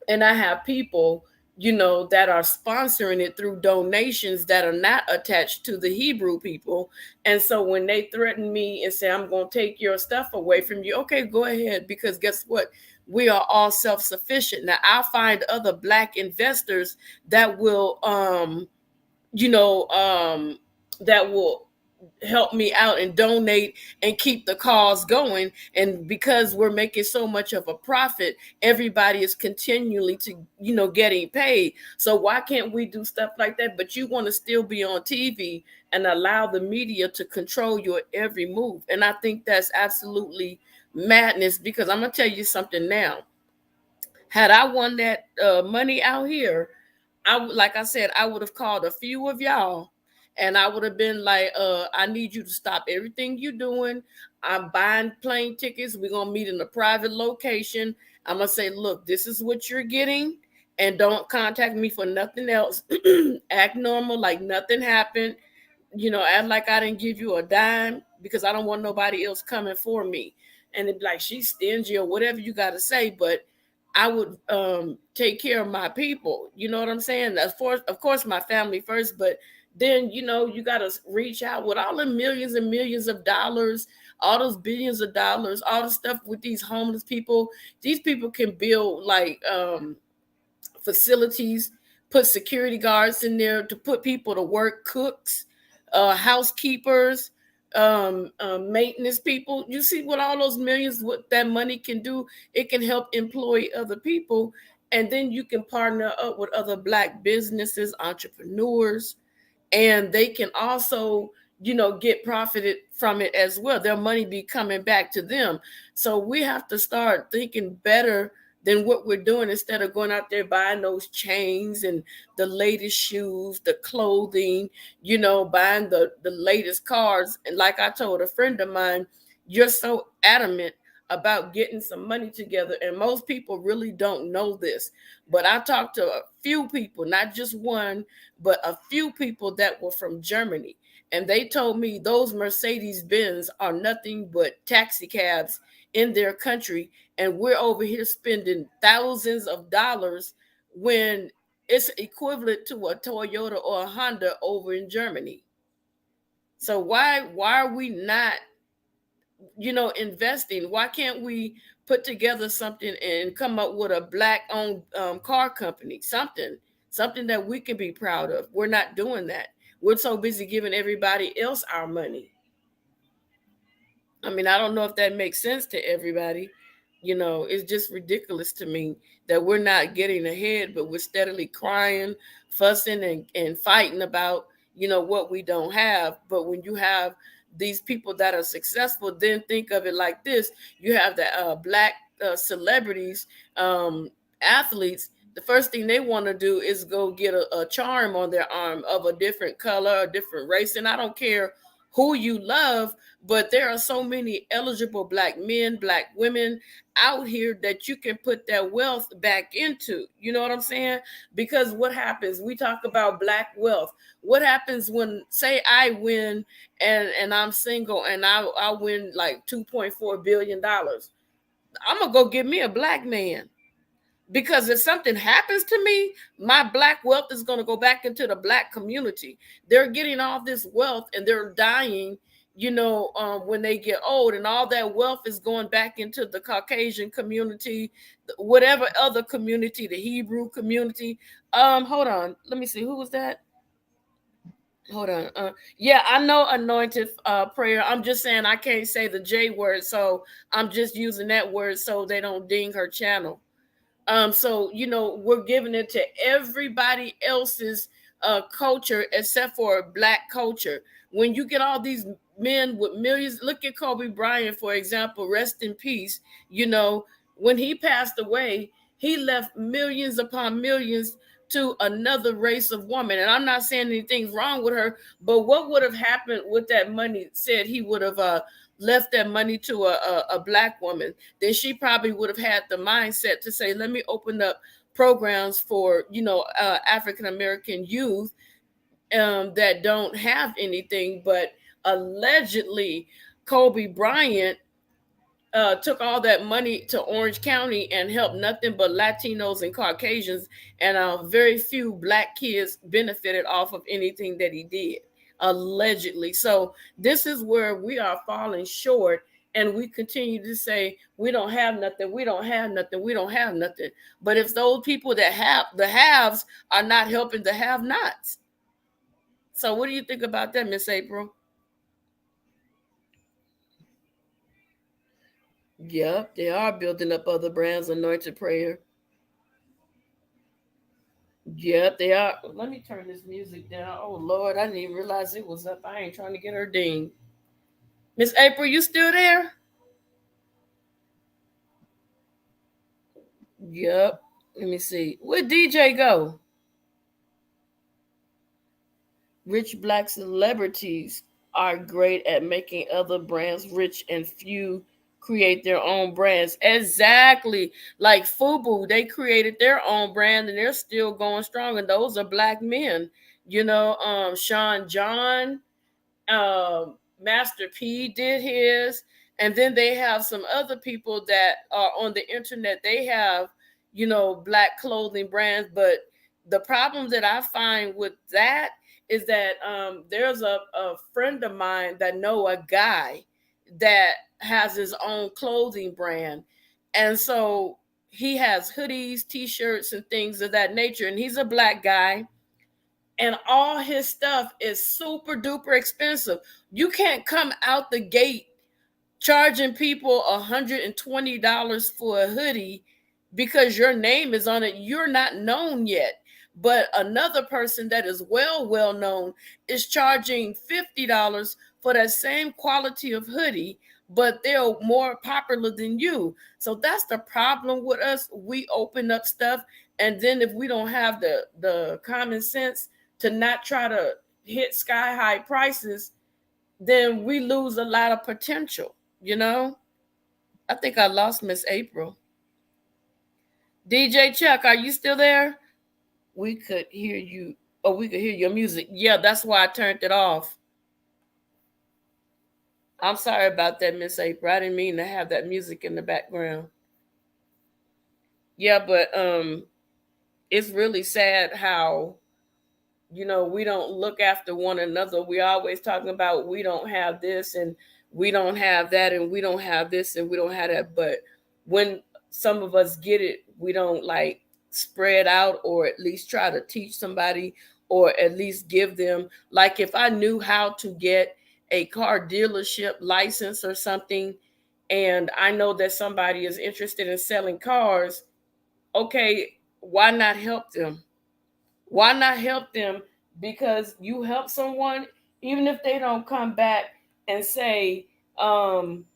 and I have people, that are sponsoring it through donations that are not attached to the Hebrew people. And so when they threaten me and say, I'm going to take your stuff away from you, okay, go ahead, because guess what? We are all self-sufficient. Now I'll find other black investors that will, you know, um, that will help me out and donate and keep the cause going. And because we're making so much of a profit, everybody is continually to, getting paid. So why can't we do stuff like that? But you want to still be on TV and allow the media to control your every move. And I think that's absolutely madness, because I'm gonna tell you something now. Had I won that money out here, like I said, I would have called a few of y'all, and I would have been like, I need you to stop everything you're doing. I'm buying plane tickets. We're gonna meet in a private location. I'm gonna say, look, this is what you're getting, and don't contact me for nothing else. Act normal, like nothing happened. Act like I didn't give you a dime, because I don't want nobody else coming for me. And it'd be like she's stingy or whatever you got to say, but I would take care of my people. You know what I'm saying? Of course, my family first, but then you got to reach out with all the millions and millions of dollars, all those billions of dollars, all the stuff with these homeless people. These people can build like facilities, put security guards in there to put people to work, cooks, housekeepers, maintenance people. You see what all those millions, what that money can do? It can help employ other people. And then you can partner up with other black businesses, entrepreneurs, and they can also get profited from it as well. Their money be coming back to them. So we have to start thinking better than what we're doing, instead of going out there buying those chains and the latest shoes, the clothing, buying the latest cars. And like I told a friend of mine, you're so adamant about getting some money together, and most people really don't know this. But I talked to a few people, not just one, but a few people that were from Germany. And they told me those Mercedes Benz are nothing but taxi cabs in their country. And we're over here spending thousands of dollars when it's equivalent to a Toyota or a Honda over in Germany. So why are we not, investing? Why can't we put together something and come up with a black owned car company, something that we can be proud of? We're not doing that. We're so busy giving everybody else our money. I mean, I don't know if that makes sense to everybody. It's just ridiculous to me that we're not getting ahead, but we're steadily crying, fussing, and fighting about, what we don't have. But when you have these people that are successful, then think of it like this: you have the black celebrities, athletes. The first thing they want to do is go get a charm on their arm of a different color, a different race, and I don't care who you love, but there are so many eligible black men, black women out here that you can put that wealth back into. You know what I'm saying? Because what happens? We talk about black wealth. What happens when, say, I win and I'm single and I win like $2.4 billion? I'm gonna go get me a black man, because if something happens to me, my black wealth is going to go back into the black community. They're getting all this wealth and they're dying, when they get old, and all that wealth is going back into the Caucasian community, whatever other community, the Hebrew community. Hold on, let me see, who was that? Hold on. Yeah, I know anointed prayer. I'm just saying I can't say the J word, so I'm just using that word so they don't ding her channel. So we're giving it to everybody else's culture except for black culture. When you get all these men with millions, look at Kobe Bryant, for example, rest in peace. You know, when he passed away, he left millions upon millions to another race of woman. And I'm not saying anything's wrong with her, but what would have happened with that money? Said he would have left that money to a black woman, then she probably would have had the mindset to say, let me open up programs for, African American youth that don't have anything. But allegedly, Kobe Bryant took all that money to Orange County and helped nothing but Latinos and Caucasians, and very few black kids benefited off of anything that he did, allegedly. So this is where we are falling short, and we continue to say we don't have nothing, we don't have nothing, we don't have nothing. But if those people that have the haves are not helping the have-nots, so what do you think about that, Miss April? Yep, they are building up other brands, anointed prayer. Yep, they are. Let me turn this music down. Oh Lord, I didn't even realize it was up. I ain't trying to get her ding. Miss April, you still there? Yep. Let me see. Where'd DJ go? Rich black celebrities are great at making other brands rich, and few create their own brands. Exactly. Like Fubu, they created their own brand and they're still going strong. And those are black men. Sean John, Master P did his, and then they have some other people that are on the internet. They have, black clothing brands, but the problem that I find with that is that there's a friend of mine that know a guy that has his own clothing brand, and so he has hoodies, t-shirts, and things of that nature, and he's a black guy, and all his stuff is super duper expensive. You can't come out the gate charging people $120 for a hoodie because your name is on it. You're not known yet. But another person that is well known is charging $50 for that same quality of hoodie, but they're more popular than you. So that's the problem with us. We open up stuff, and then if we don't have the common sense to not try to hit sky high prices, then we lose a lot of potential, you know? I think I lost Miss April. DJ Chuck, are you still there? We could hear you. Oh, we could hear your music. Yeah, that's why I turned it off. I'm sorry about that, Miss April. I didn't mean to have that music in the background. Yeah, but it's really sad how we don't look after one another. We always talking about we don't have this and we don't have that and we don't have this and we don't have that. But when some of us get it, we don't like spread out, or at least try to teach somebody, or at least give them, like, if I knew how to get a car dealership license or something, and I know that somebody is interested in selling cars, okay, why not help them? Why not help them? Because you help someone, even if they don't come back and say, um,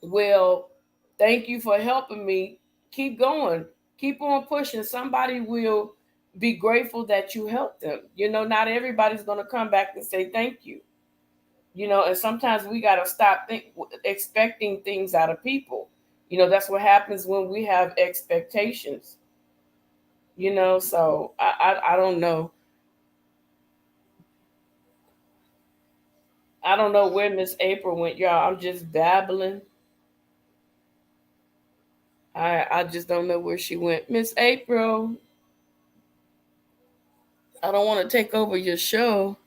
well, thank you for helping me. Keep going. Keep on pushing. Somebody will be grateful that you helped them. Not everybody's going to come back and say thank you. And sometimes we got to stop expecting things out of people. That's what happens when we have expectations. So I don't know. I don't know where Miss April went, y'all. I'm just babbling. I just don't know where she went. Miss April, I don't want to take over your show.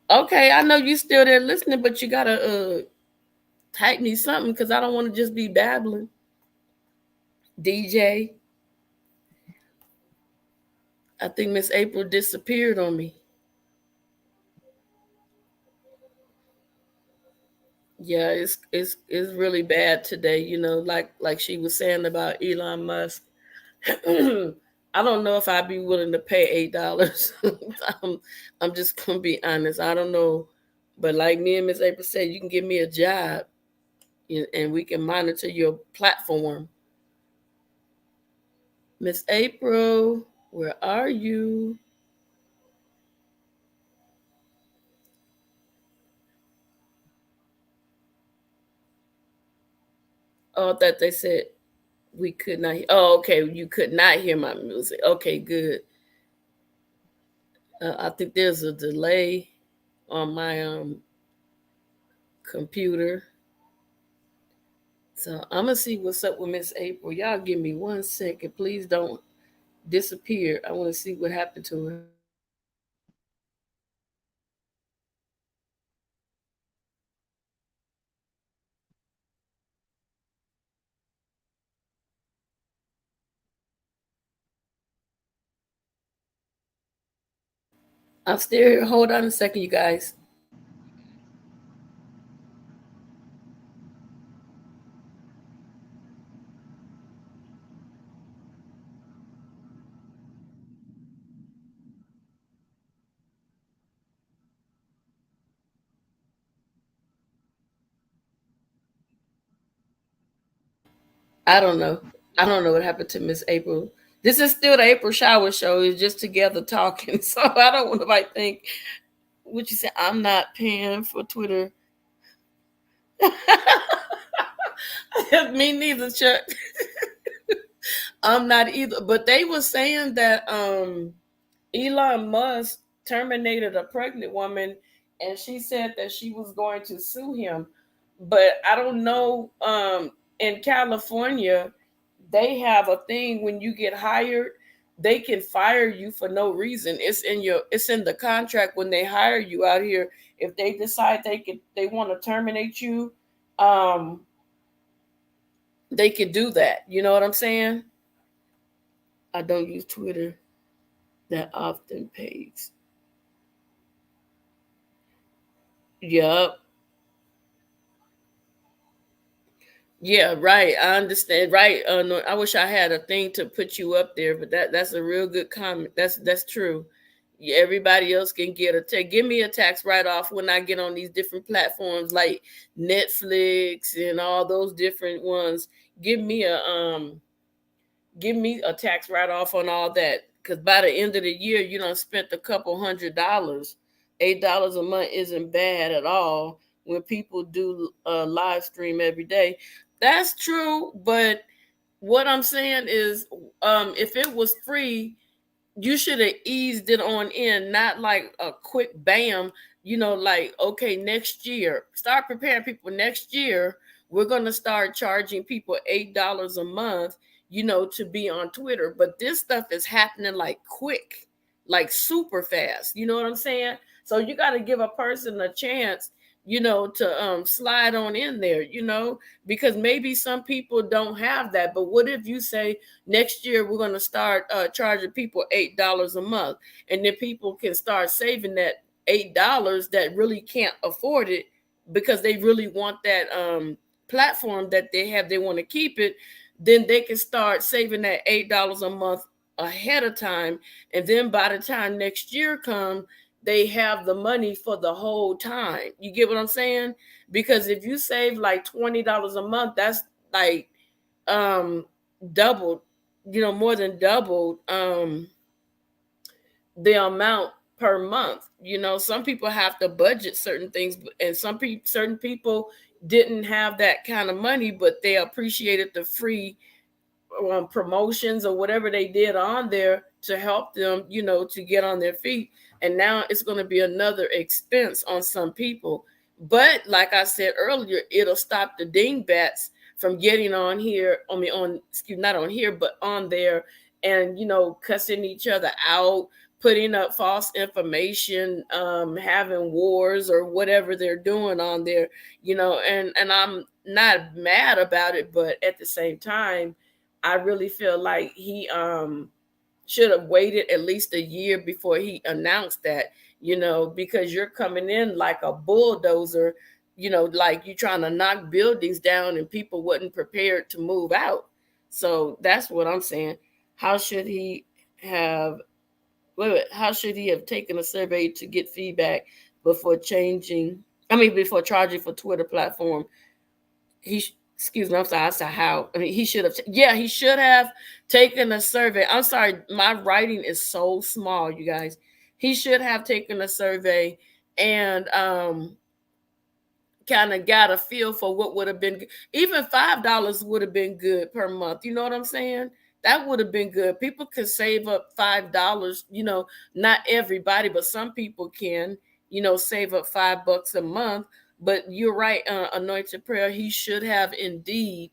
Okay, I know you still there listening, but you gotta type me something because I don't want to just be babbling. DJ, I think Miss April disappeared on me. Yeah, it's really bad today. Like she was saying about Elon Musk. I don't know if I'd be willing to pay $8. I'm, I'm just gonna be honest. I don't know, but like me and Miss April said, you can give me a job, and we can monitor your platform. Miss April, where are you? Oh, that they said we could not. Oh, okay, you could not hear my music. Okay, good. I think there's a delay on my computer. So I'm gonna see what's up with Miss April. Y'all give me 1 second. Please don't disappear. I want to see what happened to her. I'm still here. Hold on a second, you guys. I don't know. I don't know what happened to Miss April. This is still the April Shower Show. It's just together talking. So I don't want nobody to think what you say. I'm not paying for Twitter. Me neither, Chuck. I'm not either. But they were saying that Elon Musk terminated a pregnant woman, and she said that she was going to sue him. But I don't know. In California, they have a thing when you get hired, they can fire you for no reason. It's in the contract when they hire you out here. If they decide they want to terminate you, um, they could do that. You know what I'm saying? I don't use Twitter that often, Paige. Yup. Yeah, right. I understand. Right. No, I wish I had a thing to put you up there, but that's a real good comment. That's true. Yeah, everybody else can get a tax. Give me a tax write off when I get on these different platforms like Netflix and all those different ones. Give me a give me a tax write off on all that. Because by the end of the year, you done spent a couple $100. $8 a month isn't bad at all when people do a live stream every day. That's true, but what I'm saying is, if it was free, you should have eased it on in, not like a quick bam. Like, okay, next year, start preparing people. Next year, we're gonna start charging people $8 a month, to be on Twitter. But this stuff is happening like quick, like super fast. You know what I'm saying? So you got to give a person a chance, to slide on in there, because maybe some people don't have that. But what if you say next year we're going to start charging people $8 a month, and then people can start saving that $8 that really can't afford it because they really want that platform that they have, they want to keep it. Then they can start saving that $8 a month ahead of time, and then by the time next year comes, they have the money for the whole time. You get what I'm saying? Because if you save like $20 a month, that's like um doubled, more than doubled the amount per month. Some people have to budget certain things, and certain people didn't have that kind of money, but they appreciated the free promotions or whatever they did on there to help them, to get on their feet. And now it's going to be another expense on some people. But like I said earlier, it'll stop the dingbats from getting on here. I mean, not on here, but on there, and cussing each other out, putting up false information, having wars or whatever they're doing on there. And I'm not mad about it, but at the same time, I really feel like he should have waited at least a year before he announced that, because you're coming in like a bulldozer, like you're trying to knock buildings down and people wasn't prepared to move out. So that's what I'm saying. How should he have how should he have taken a survey to get feedback before before charging for Twitter platform? Excuse me, I'm sorry, I said how. I mean, he should have, yeah, he should have taken a survey. I'm sorry, my writing is so small, you guys. He should have taken a survey and kind of got a feel for what would have been, even $5 would have been good per month. You know what I'm saying? That would have been good. People could save up $5. Not everybody, but some people can, save up $5 a month. But you're right, Anointed Prayer. He should have indeed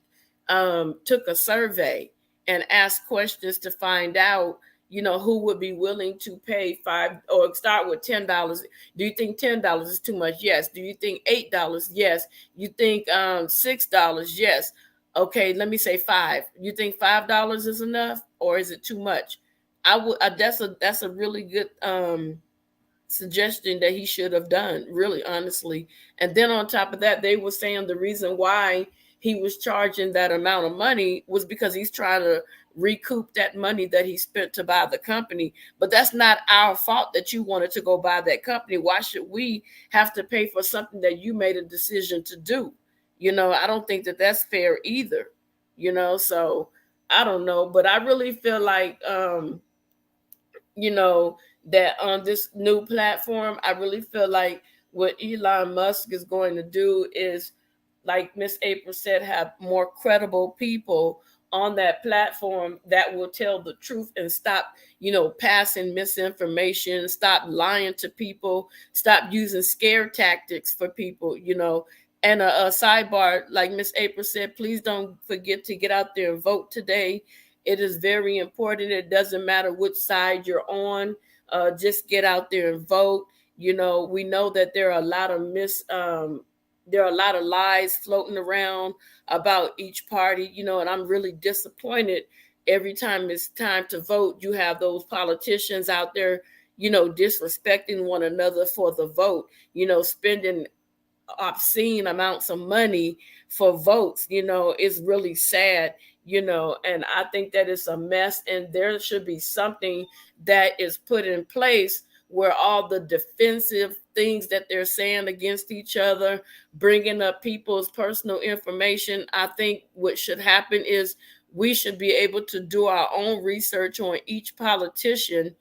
took a survey and asked questions to find out, who would be willing to pay five, or start with $10. Do you think $10 is too much? Yes. Do you think $8? Yes. You think $6? Yes. Okay, let me say five. You think $5 is enough, or is it too much? That's a really good suggestion that he should have done, really, honestly. And then on top of that, they were saying the reason why he was charging that amount of money was because he's trying to recoup that money that he spent to buy the company. But that's not our fault that you wanted to go buy that company. Why should we have to pay for something that you made a decision to do? I don't think that that's fair either. So I don't know, but I really feel like you know, that on this new platform, I really feel like what Elon Musk is going to do is, like Miss April said, have more credible people on that platform that will tell the truth and stop, passing misinformation, stop lying to people, stop using scare tactics for people, And a sidebar, like Miss April said, please don't forget to get out there and vote today. It is very important. It doesn't matter which side you're on. Just get out there and vote. We know that there are a lot of there are a lot of lies floating around about each party, and I'm really disappointed every time it's time to vote. You have those politicians out there, disrespecting one another for the vote, spending obscene amounts of money for votes. It's really sad. And I think that it's a mess, and there should be something that is put in place where all the defensive things that they're saying against each other, bringing up people's personal information. I think what should happen is we should be able to do our own research on each politician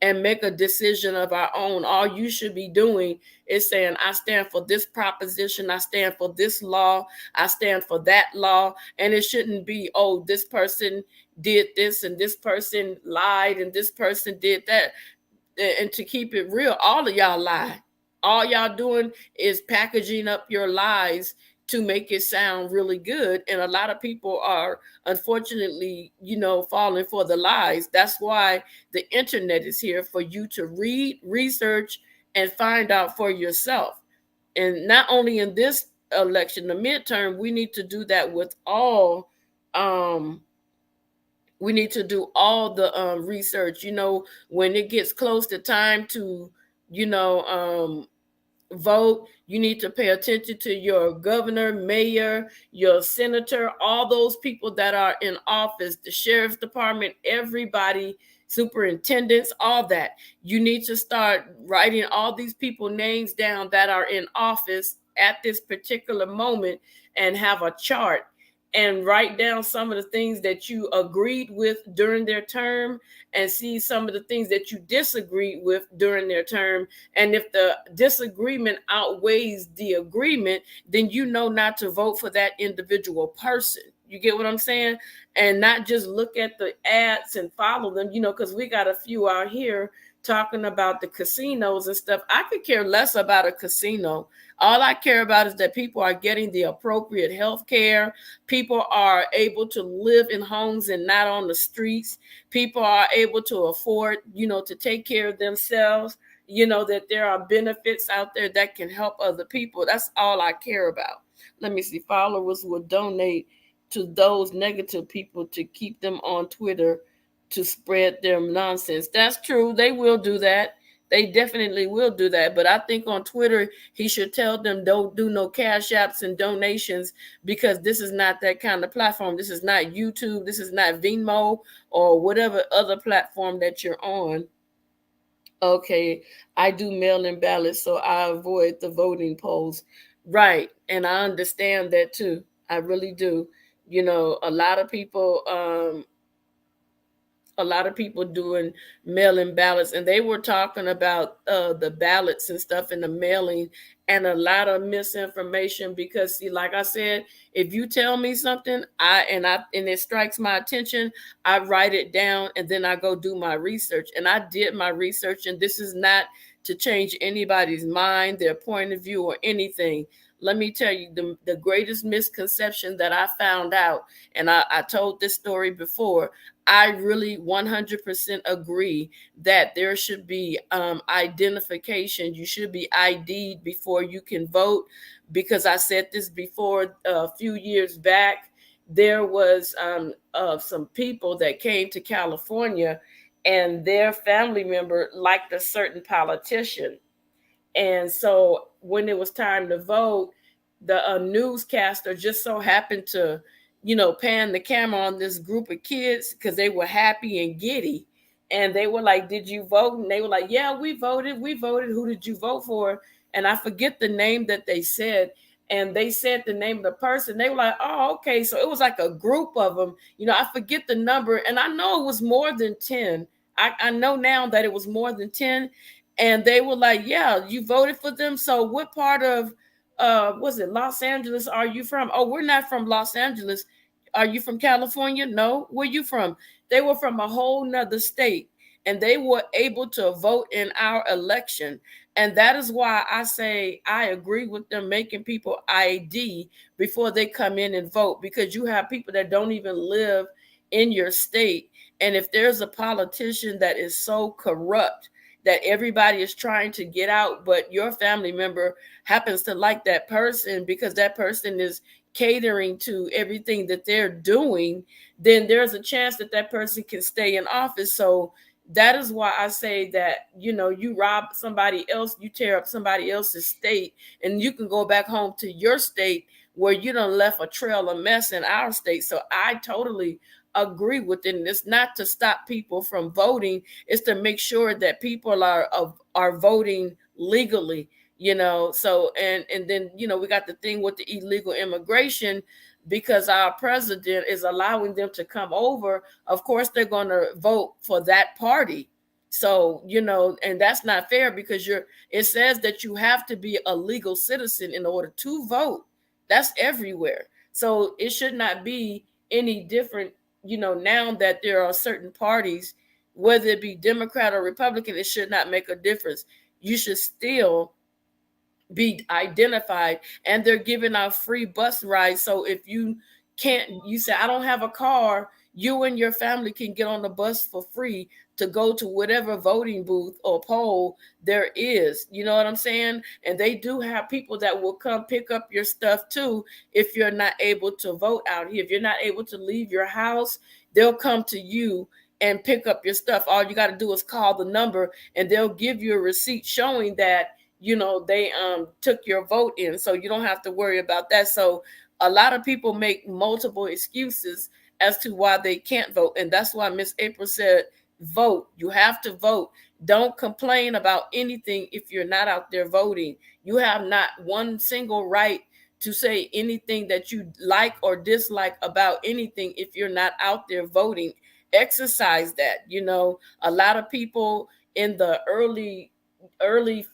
and make a decision of our own. All you should be doing is saying, I stand for this proposition, I stand for this law, I stand for that law. And it shouldn't be, oh, this person did this and this person lied and this person did that. And to keep it real, all of y'all lie. All y'all doing is packaging up your lies to make it sound really good. And a lot of people are, unfortunately, falling for the lies. That's why the internet is here, for you to read, research, and find out for yourself. And not only in this election, the midterm, we need to do that with all we need to do all the research. When it gets close to time to, you know, vote, you need to pay attention to your governor, mayor, your senator, all those people that are in office, the sheriff's department, everybody, superintendents, all that. You need to start writing all these people names down that are in office at this particular moment, and have a chart and write down some of the things that you agreed with during their term, and see some of the things that you disagreed with during their term. And if the disagreement outweighs the agreement, then you know not to vote for that individual person. You get what I'm saying? And not just look at the ads and follow them, because we got a few out here talking about the casinos and stuff. I could care less about a casino. All I care about is that people are getting the appropriate health care. People are able to live in homes and not on the streets. People are able to afford, to take care of themselves. That there are benefits out there that can help other people. That's all I care about. Let me see. Followers will donate to those negative people to keep them on Twitter to spread their nonsense. That's true. They will do that. They definitely will do that. But I think on Twitter, he should tell them don't do no cash apps and donations, because this is not that kind of platform. This is not YouTube. This is not Venmo or whatever other platform that you're on. Okay, I do mail in ballots, so I avoid the voting polls. Right. And I understand that too. I really do. A lot of people doing mail-in ballots, and they were talking about the ballots and stuff in the mailing, and a lot of misinformation. Because, see, like I said, if you tell me something, and it strikes my attention, I write it down, and then I go do my research. And I did my research, and this is not to change anybody's mind, their point of view, or anything. Let me tell you, the greatest misconception that I found out, and I told this story before. I really 100% agree that there should be identification. You should be ID'd before you can vote, because I said this before a few years back. There was some people that came to California, and their family member liked a certain politician. And so when it was time to vote, the newscaster just so happened to, pan the camera on this group of kids because they were happy and giddy. And they were like, "Did you vote?" And they were like, "Yeah, we voted. We voted. Who did you vote for?" And I forget the name that they said. And they said the name of the person. They were like, "Oh, okay." So it was like a group of them. I forget the number. And I know it was more than 10. I know now that it was more than 10. And they were like, "Yeah, you voted for them. So what part of was it Los Angeles are you from?" "Oh, we're not from Los Angeles." "Are you from California?" "No." "Where you from?" They were from a whole nother state, and they were able to vote in our election. And that is why I say I agree with them making people ID before they come in and vote, because you have people that don't even live in your state. And if there's a politician that is so corrupt that everybody is trying to get out, but your family member happens to like that person because that person is catering to everything that they're doing, then there's a chance that that person can stay in office. So that is why I say that, you rob somebody else, you tear up somebody else's state, and you can go back home to your state where you done left a trail of mess in our state. So I totally agree with it. And it's not to stop people from voting, is to make sure that people are voting legally. So and then we got the thing with the illegal immigration, because our president is allowing them to come over. Of course they're going to vote for that party. So and that's not fair, because it says that you have to be a legal citizen in order to vote. That's everywhere. So it should not be any different. Now that there are certain parties, whether it be Democrat or Republican, it should not make a difference. You should still be identified, and they're giving out free bus rides. So if you say, "I don't have a car," you and your family can get on the bus for free to go to whatever voting booth or poll there is. You know what I'm saying? And they do have people that will come pick up your stuff too. If you're not able to vote out here, if you're not able to leave your house, they'll come to you and pick up your stuff. All you got to do is call the number, and they'll give you a receipt showing that they took your vote in, so you don't have to worry about that. So a lot of people make multiple excuses as to why they can't vote, and that's why Miss April said vote. You have to vote. Don't complain about anything if you're not out there voting. You have not one single right to say anything that you like or dislike about anything if you're not out there voting. Exercise that. A lot of people in the early 40s,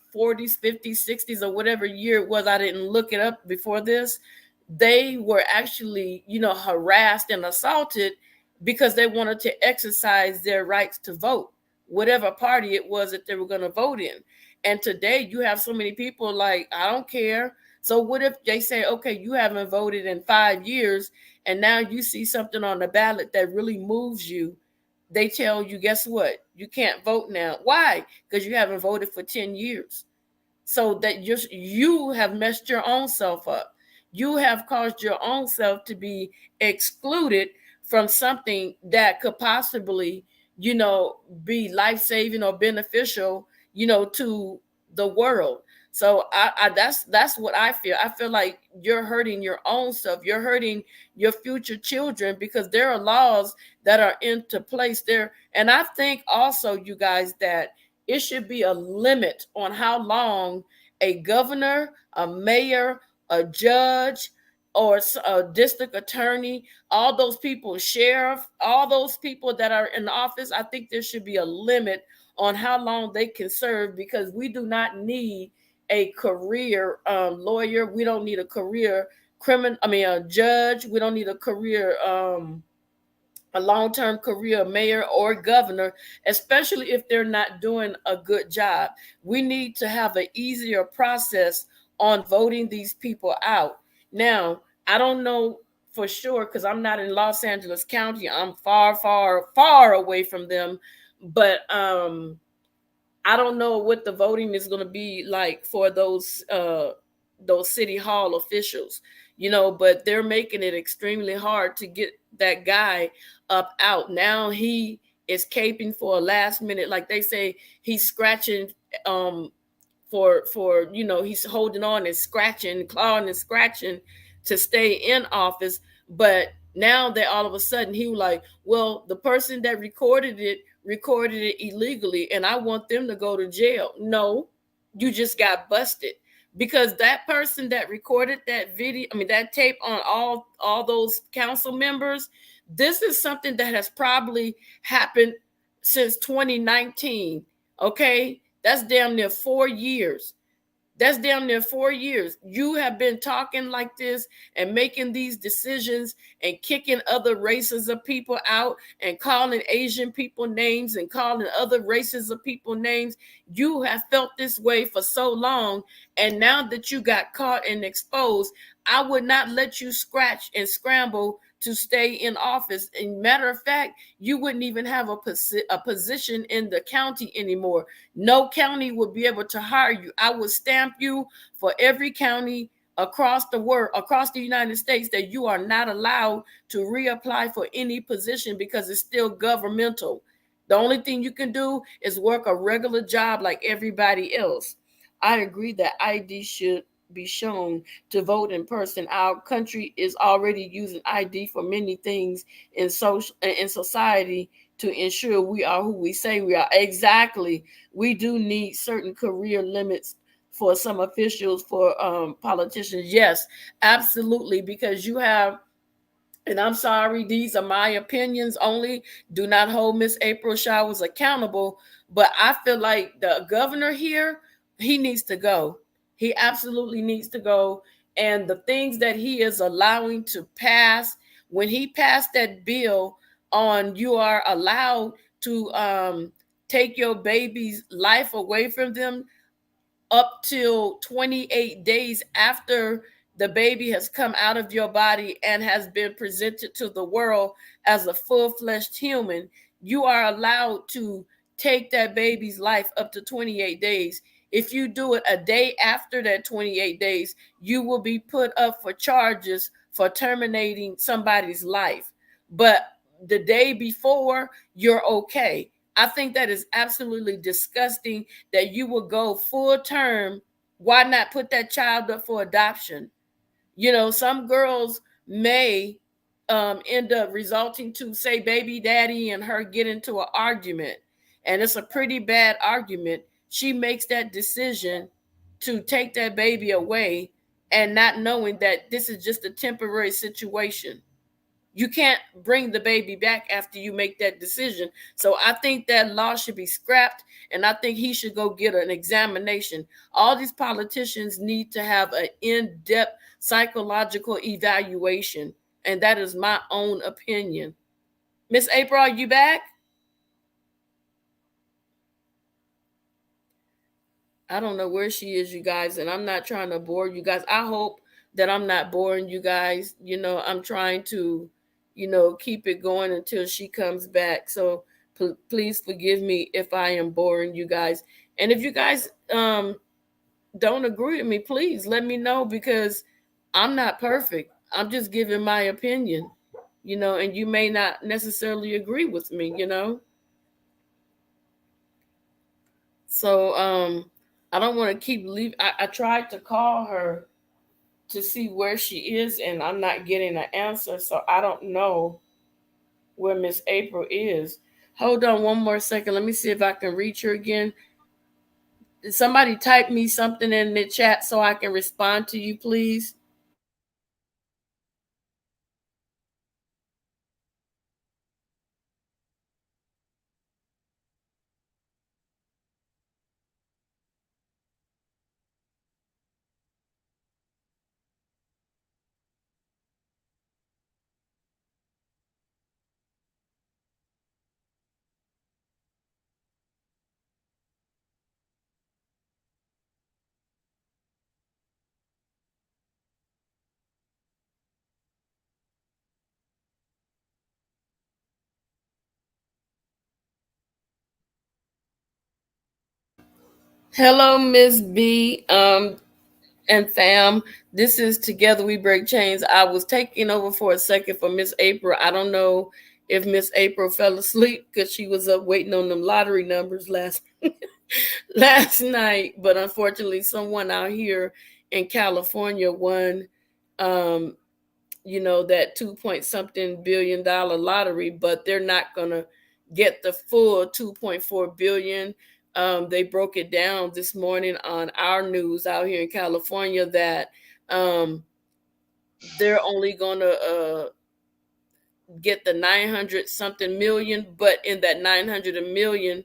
50s, 60s, or whatever year it was, I didn't look it up before this, they were actually, harassed and assaulted because they wanted to exercise their rights to vote, whatever party it was that they were going to vote in. And today you have so many people like, I don't care. So what if they say, okay, you haven't voted in 5 years, and now you see something on the ballot that really moves you? They tell you, guess what? You can't vote now. Why? Because you haven't voted for 10 years. So that you have messed your own self up. You have caused your own self to be excluded from something that could possibly, be life-saving or beneficial, to the world. So that's what I feel. I feel like you're hurting your own self. You're hurting your future children because there are laws that are into place there. And I think also, you guys, that it should be a limit on how long a governor, a mayor, a judge, or a district attorney, all those people, sheriff, all those people that are in office, I think there should be a limit on how long they can serve, because we do not need a career lawyer. We don't need a career a judge. We don't need a long-term career mayor or governor, especially if they're not doing a good job. We need to have an easier process on voting these people out. Now, I don't know for sure because I'm not in Los Angeles County. I'm far, far, far away from them. But I don't know what the voting is going to be like for those city hall officials, but they're making it extremely hard to get that guy up out. Now he is caping for a last minute, like they say, he's scratching um for he's holding on and scratching, clawing and scratching to stay in office. But now that all of a sudden he was like, well, the person that recorded it illegally, and I want them to go to jail. No, you just got busted, because that person that recorded that video, I mean that tape on all those council members, this is something that has probably happened since 2019. Okay, that's damn near 4 years. That's damn near 4 years. You have been talking like this and making these decisions and kicking other races of people out and calling Asian people names and calling other races of people names. You have felt this way for so long. And now that you got caught and exposed, I would not let you scratch and scramble to stay in office. And matter of fact, you wouldn't even have a position in the county anymore. No county would be able to hire you. I would stamp you for every county across the world, across the United States, that you are not allowed to reapply for any position because it's still governmental. The only thing you can do is work a regular job like everybody else. I agree that ID should be shown to vote in person. Our country is already using ID for many things in society to ensure we are who we say we are. Exactly. We do need certain career limits for some officials, for politicians. Yes, absolutely, because you have, and I'm sorry, these are my opinions only. Do not hold Miss April Showers accountable. But I feel like the governor here, he needs to go. He absolutely needs to go. And the things that he is allowing to pass, when he passed that bill on, you are allowed to take your baby's life away from them up till 28 days after the baby has come out of your body and has been presented to the world as a full-fledged human. You are allowed to take that baby's life up to 28 days. If you do it a day after that 28 days, you will be put up for charges for terminating somebody's life. But the day before, you're okay. I think that is absolutely disgusting that you will go full term. Why not put that child up for adoption? Some girls may end up resulting to, say, baby daddy and her get into an argument, and it's a pretty bad argument. She makes that decision to take that baby away, and not knowing that this is just a temporary situation. You can't bring the baby back after you make that decision. So I think that law should be scrapped, and I think he should go get an examination. All these politicians need to have an in-depth psychological evaluation, and that is my own opinion. Miss April, are you back? I don't know where she is, you guys, and I'm not trying to bore you guys. I hope that I'm not boring you guys. I'm trying to, keep it going until she comes back. So please forgive me if I am boring you guys. And if you guys don't agree with me, please let me know, because I'm not perfect. I'm just giving my opinion, and you may not necessarily agree with me. So I don't want to keep leave. I tried to call her to see where she is, and I'm not getting an answer. So I don't know where Miss April is. Hold on one more second. Let me see if I can reach her again. Did somebody type me something in the chat so I can respond to you, please? Hello, Miss B. And fam, this is Together We Break Chains. I was taking over for a second for Miss April. I don't know if Miss April fell asleep because she was up waiting on them lottery numbers last night. But unfortunately, someone out here in California won, um, that 2 point something billion-dollar lottery, but they're not gonna get the full 2.4 billion. They broke it down this morning on our news out here in California that um, they're only gonna get the 900 something million, but in that 900 million,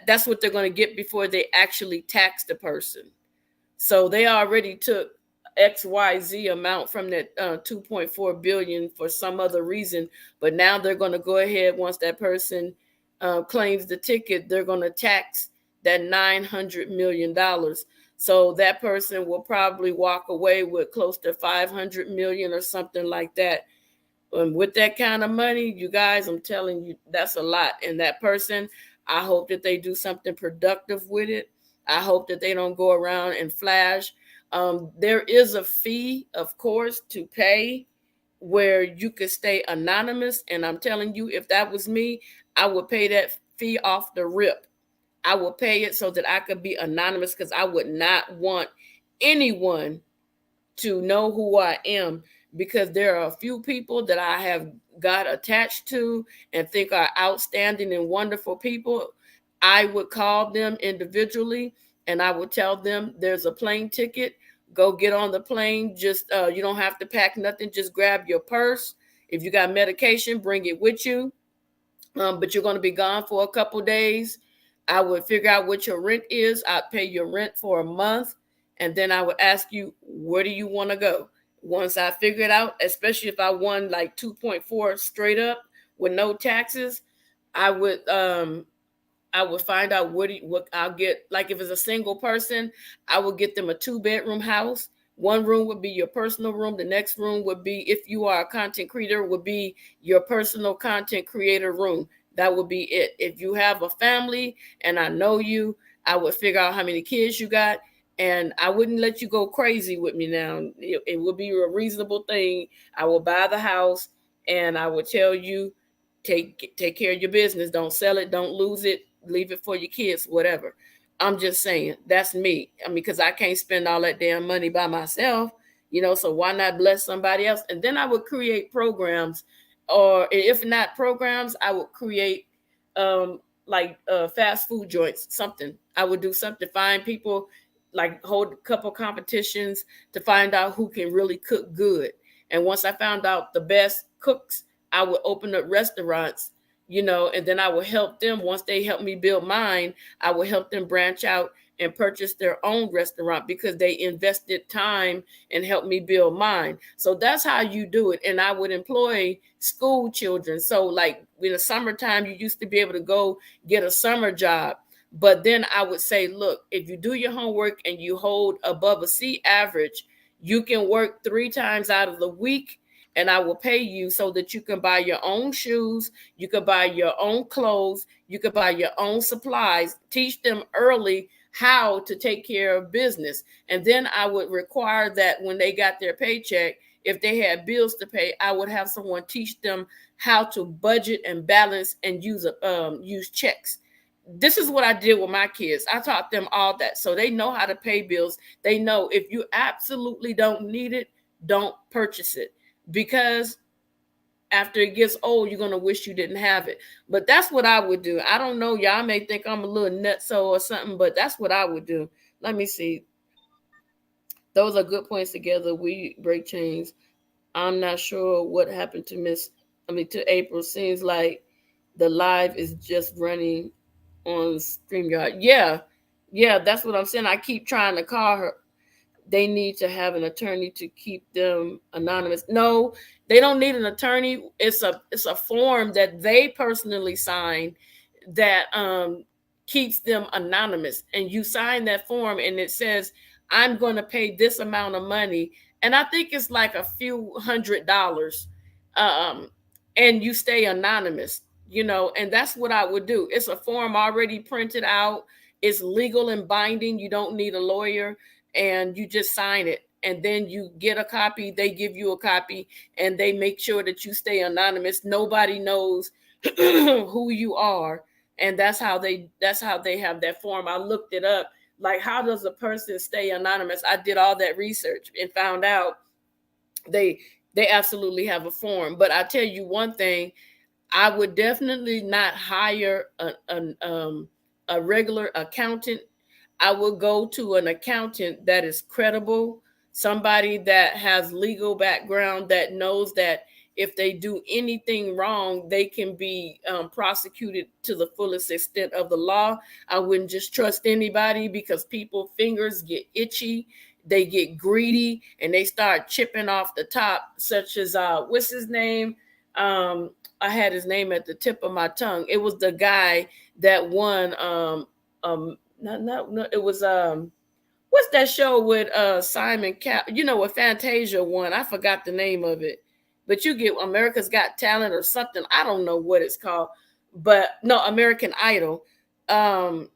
that's what they're going to get before they actually tax the person. So they already took XYZ amount from that 2.4 billion for some other reason, but now they're going to go ahead, once that person claims the ticket, they're going to tax that $900 million. So that person will probably walk away with close to 500 million or something like that. And with that kind of money, you guys, I'm telling you, that's a lot. And that person, I hope that they do something productive with it. I hope that they don't go around and flash. There is a fee, of course, to pay where you could stay anonymous. And I'm telling you, if that was me, I would pay that fee off the rip. I would pay it so that I could be anonymous, because I would not want anyone to know who I am, because there are a few people that I have got attached to and think are outstanding and wonderful people. I would call them individually and I would tell them there's a plane ticket. Go get on the plane. Just you don't have to pack nothing. Just grab your purse. If you got medication, bring it with you. But you're going to be gone for a couple days. I would figure out what your rent is. I'd pay your rent for a month, and then I would ask you, where do you want to go? Once I figure it out, especially if I won like 2.4 straight up with no taxes, I would I would find out what I'll get. Like if it's a single person, I would get them a 2-bedroom house. One room would be your personal room. The next room would be, if you are a content creator, would be your personal content creator room. That would be it. If you have a family and I know you, I would figure out how many kids you got, and I wouldn't let you go crazy with me now. It would be a reasonable thing. I will buy the house and I would tell you, take care of your business. Don't sell it, don't lose it, leave it for your kids, whatever. I'm just saying, that's me. I mean, because I can't spend all that damn money by myself, so why not bless somebody else? And then I would create programs, or if not programs, I would create like fast food joints, something. I would do something, find people. like hold a couple competitions to find out who can really cook good. And once I found out the best cooks, I would open up restaurants, and then I would help them. Once they helped me build mine, I would help them branch out and purchase their own restaurant because they invested time and helped me build mine. So that's how you do it. And I would employ school children. So like in the summertime, you used to be able to go get a summer job. But then I would say, look, if you do your homework and you hold above a C average, you can work 3 times out of the week, and I will pay you so that you can buy your own shoes, you can buy your own clothes, you can buy your own supplies, teach them early how to take care of business. And then I would require that when they got their paycheck, if they had bills to pay, I would have someone teach them how to budget and balance and use checks. This is what I did with my kids. I taught them all that. So they know how to pay bills. They know if you absolutely don't need it, don't purchase it. Because after it gets old, you're going to wish you didn't have it. But that's what I would do. I don't know. Y'all may think I'm a little nutso or something, but that's what I would do. Let me see. Those are good points together. We break chains. I'm not sure what happened to April. Seems like the live is just running on StreamYard. Yeah, yeah, that's what I'm saying. I keep trying to call her. They need to have an attorney to keep them anonymous. No, they don't need an attorney. It's a form that they personally sign that keeps them anonymous. And you sign that form, and it says, "I'm going to pay this amount of money," and I think it's like a few $100, um, and you stay anonymous. And that's what I would do. It's a form already printed out. It's legal and binding. You don't need a lawyer, and you just sign it, and then you get a copy. They give you a copy, and they make sure that you stay anonymous. Nobody knows who you are, and that's how they have that form. I looked it up, like, how does a person stay anonymous? I did all that research and found out they they absolutely have a form. But I tell you one thing, I would definitely not hire a regular accountant. I will go to an accountant that is credible, somebody that has legal background, that knows that if they do anything wrong, they can be prosecuted to the fullest extent of the law. I wouldn't just trust anybody because people fingers get itchy, they get greedy, and they start chipping off the top, such as what's his name? I had his name at the tip of my tongue. It was the guy that won no, it was what's that show with Simon Cap? What Fantasia won? I forgot the name of it. But you get America's Got Talent or something. I don't know what it's called. But no, American Idol. Um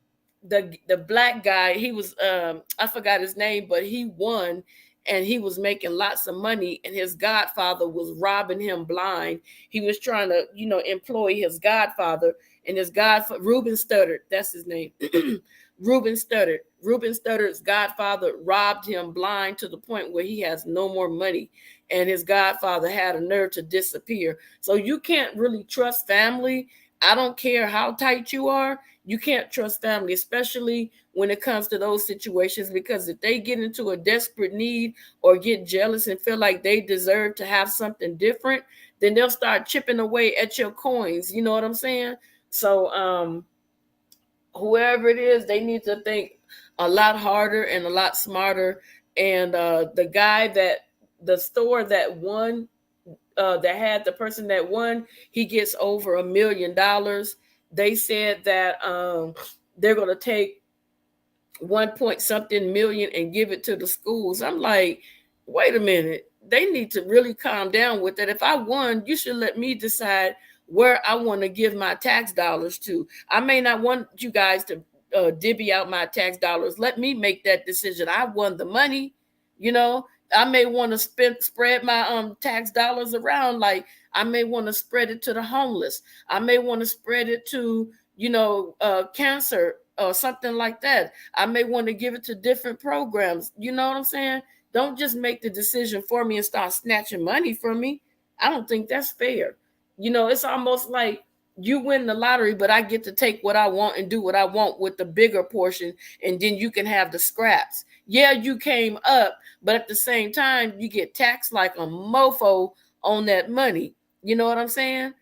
the black guy, he was I forgot his name, but he won, and he was making lots of money, and his godfather was robbing him blind. He was trying to, employ his godfather, and his godfather, Ruben Studdard, that's his name. Ruben Studdard. Ruben Studdard's godfather robbed him blind to the point where he has no more money. And his godfather had a nerve to disappear. So you can't really trust family. I don't care how tight you are. You can't trust family, especially when it comes to those situations, because if they get into a desperate need or get jealous and feel like they deserve to have something different, then they'll start chipping away at your coins. You know what I'm saying? So, whoever it is, they need to think a lot harder and a lot smarter. And the guy the store that won, that had the person that won, he gets over $1 million. They said that they're going to take 1 point something million and give it to the schools. I'm like, wait a minute. They need to really calm down with that. If I won, you should let me decide where I want to give my tax dollars to. I may not want you guys to divvy out my tax dollars. Let me make that decision. I won the money, you know. I may want to spread my tax dollars around. Like, I may want to spread it to the homeless. I may want to spread it to, cancer or something like that. I may want to give it to different programs. You know what I'm saying? Don't just make the decision for me and start snatching money from me. I don't think that's fair. It's almost like you win the lottery, but I get to take what I want and do what I want with the bigger portion, and then you can have the scraps. Yeah, you came up, but at the same time, you get taxed like a mofo on that money. You know what I'm saying?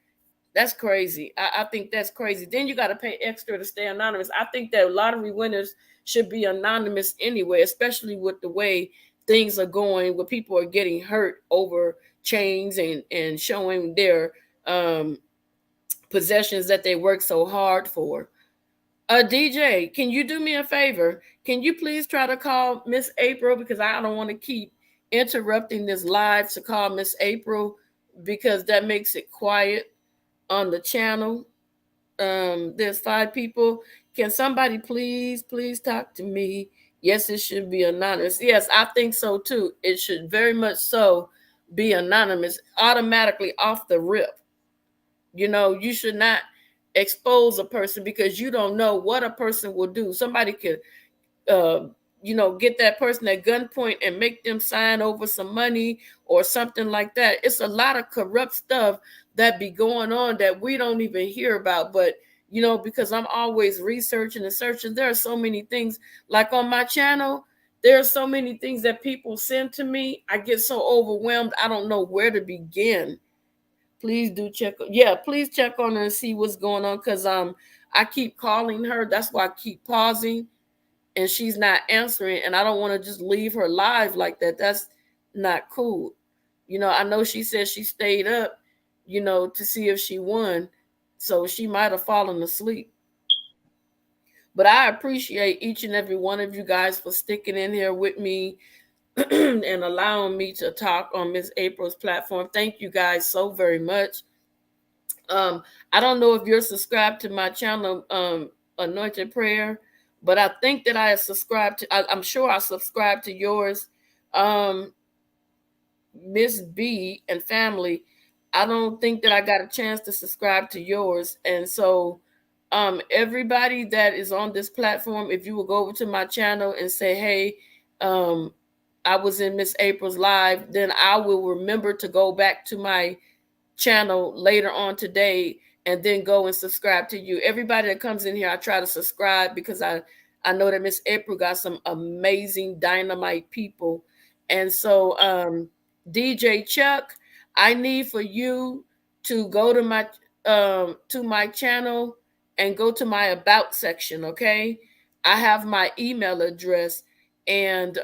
That's crazy. I think that's crazy. Then you got to pay extra to stay anonymous. I think that lottery winners should be anonymous anyway, especially with the way things are going, where people are getting hurt over chains and showing their um, possessions that they work so hard for. DJ, can you do me a favor? Can you please try to call Miss April, because I don't want to keep interrupting this live to call Miss April, because that makes it quiet on the channel. There's 5 people. Can somebody please talk to me? Yes, it should be anonymous. Yes, I think so too. It should very much so be anonymous automatically off the rip. You know, you should not expose a person, because you don't know what a person will do. Somebody could uh, get that person at gunpoint and make them sign over some money or something like that. It's a lot of corrupt stuff that be going on that we don't even hear about. But because I'm always researching and searching, there are so many things. Like on my channel, there are so many things that people send to me. I get so overwhelmed, I don't know where to begin. Please do check. Yeah, please check on her and see what's going on, because I keep calling her. That's why I keep pausing, and she's not answering, and I don't want to just leave her live like that. That's not cool. I know she said she stayed up, to see if she won, so she might have fallen asleep. But I appreciate each and every one of you guys for sticking in here with me and allowing me to talk on Miss April's platform. Thank you guys so very much. um I don't know if you're subscribed to my channel, Anointed Prayer, but I think that I subscribed to, I'm sure I subscribed to yours, um Miss B and family. I don't think that I got a chance to subscribe to yours. And so everybody that is on this platform, if you will go over to my channel and say, hey, um I was in Miss April's live, then I will remember to go back to my channel later on today and then go and subscribe to you. Everybody that comes in here, I try to subscribe, because I know that Miss April got some amazing dynamite people. And so DJ Chuck, I need for you to go to my channel and go to my about section, okay? I have my email address, and